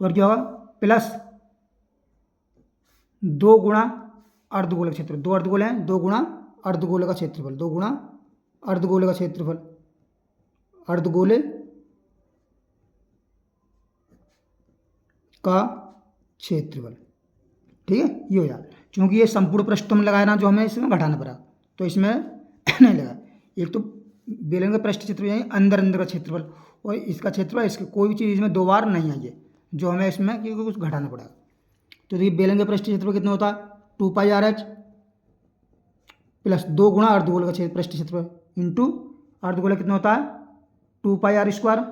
Speaker 1: और क्या होगा प्लस 2 गुणा अर्धगोले का क्षेत्रफल, 2 अर्धगोले हैं, 2 गुणा अर्धगोले का क्षेत्रफल, 2 गुणा अर्धगोले का क्षेत्रफल, अर्धगोले का क्षेत्रफल। ठीक है, ये हो जाए, क्योंकि ये संपूर्ण पृष्ठ में लगाया ना, जो हमें इसमें घटाना पड़ा, तो इसमें नहीं लगा। एक तो बेलन का पृष्ठ क्षेत्र यानी अंदर का क्षेत्रफल, और इसका क्षेत्रफल, इसके कोई भी चीज़ इसमें 2 बार नहीं आई है, जो हमें इसमें क्योंकि कुछ घटाना पड़ेगा। तो देखिए बेलन का पृष्ठ क्षेत्रफल कितना होता है 2πRh प्लस 2 गुणा अर्धगोल का पृष्ठ क्षेत्रफल इंटू अर्धगोल कितना होता है 2πr²।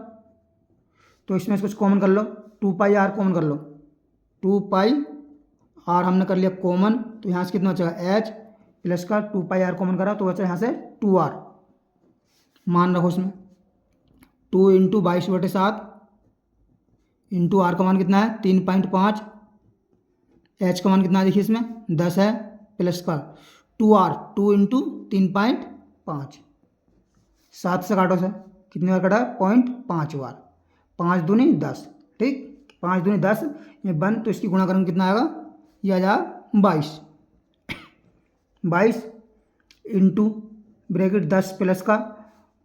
Speaker 1: तो इसमें कुछ कॉमन कर लो, 2πr कॉमन कर लो, 2πr हमने कर लिया कॉमन, तो यहाँ से कितना बचेगा h प्लस का 2πr कॉमन करा तो बचा यहाँ से 2r, मान रखो इसमें 2 इंटू 22/7 इंटू r का मान कितना है 3.5, h का मान कितना है देखिए इसमें 10 है, प्लस का 2r 2 इंटू 3.5, 7 से काटो से कितनी बार कटा 0.5 बार, 5 दूनी 10, ठीक 5 दूनी 10 ये बन, तो इसकी गुणा करेंगे कितना आएगा, ये आ जाएगा 22 इंटू ब्रैकेट 10 प्लस का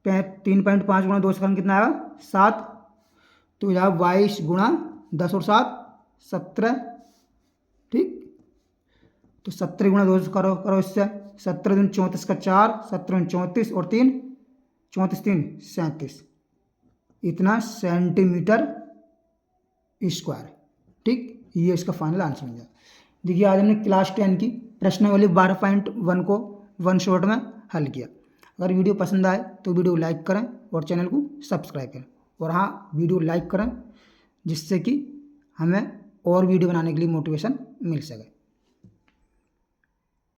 Speaker 1: 3.5 गुणा 2 से करेंगे कितना आएगा 7, तो यह 22 गुणा 10 और 7 17, ठीक। तो 17 गुणा 2 करो इससे, 17 दूनी 34 का 4, 17 दूनी 34 और 3 34 3 37, इतना सेंटीमीटर स्क्वायर, ठीक। ये इसका फाइनल आंसर बन जाए। देखिए आज हमने क्लास 10 की प्रश्नावली 12.1 को 1 शॉट में हल किया। अगर वीडियो पसंद आए तो वीडियो लाइक करें और चैनल को सब्सक्राइब करें, और हाँ वीडियो लाइक करें जिससे कि हमें और वीडियो बनाने के लिए मोटिवेशन मिल सके।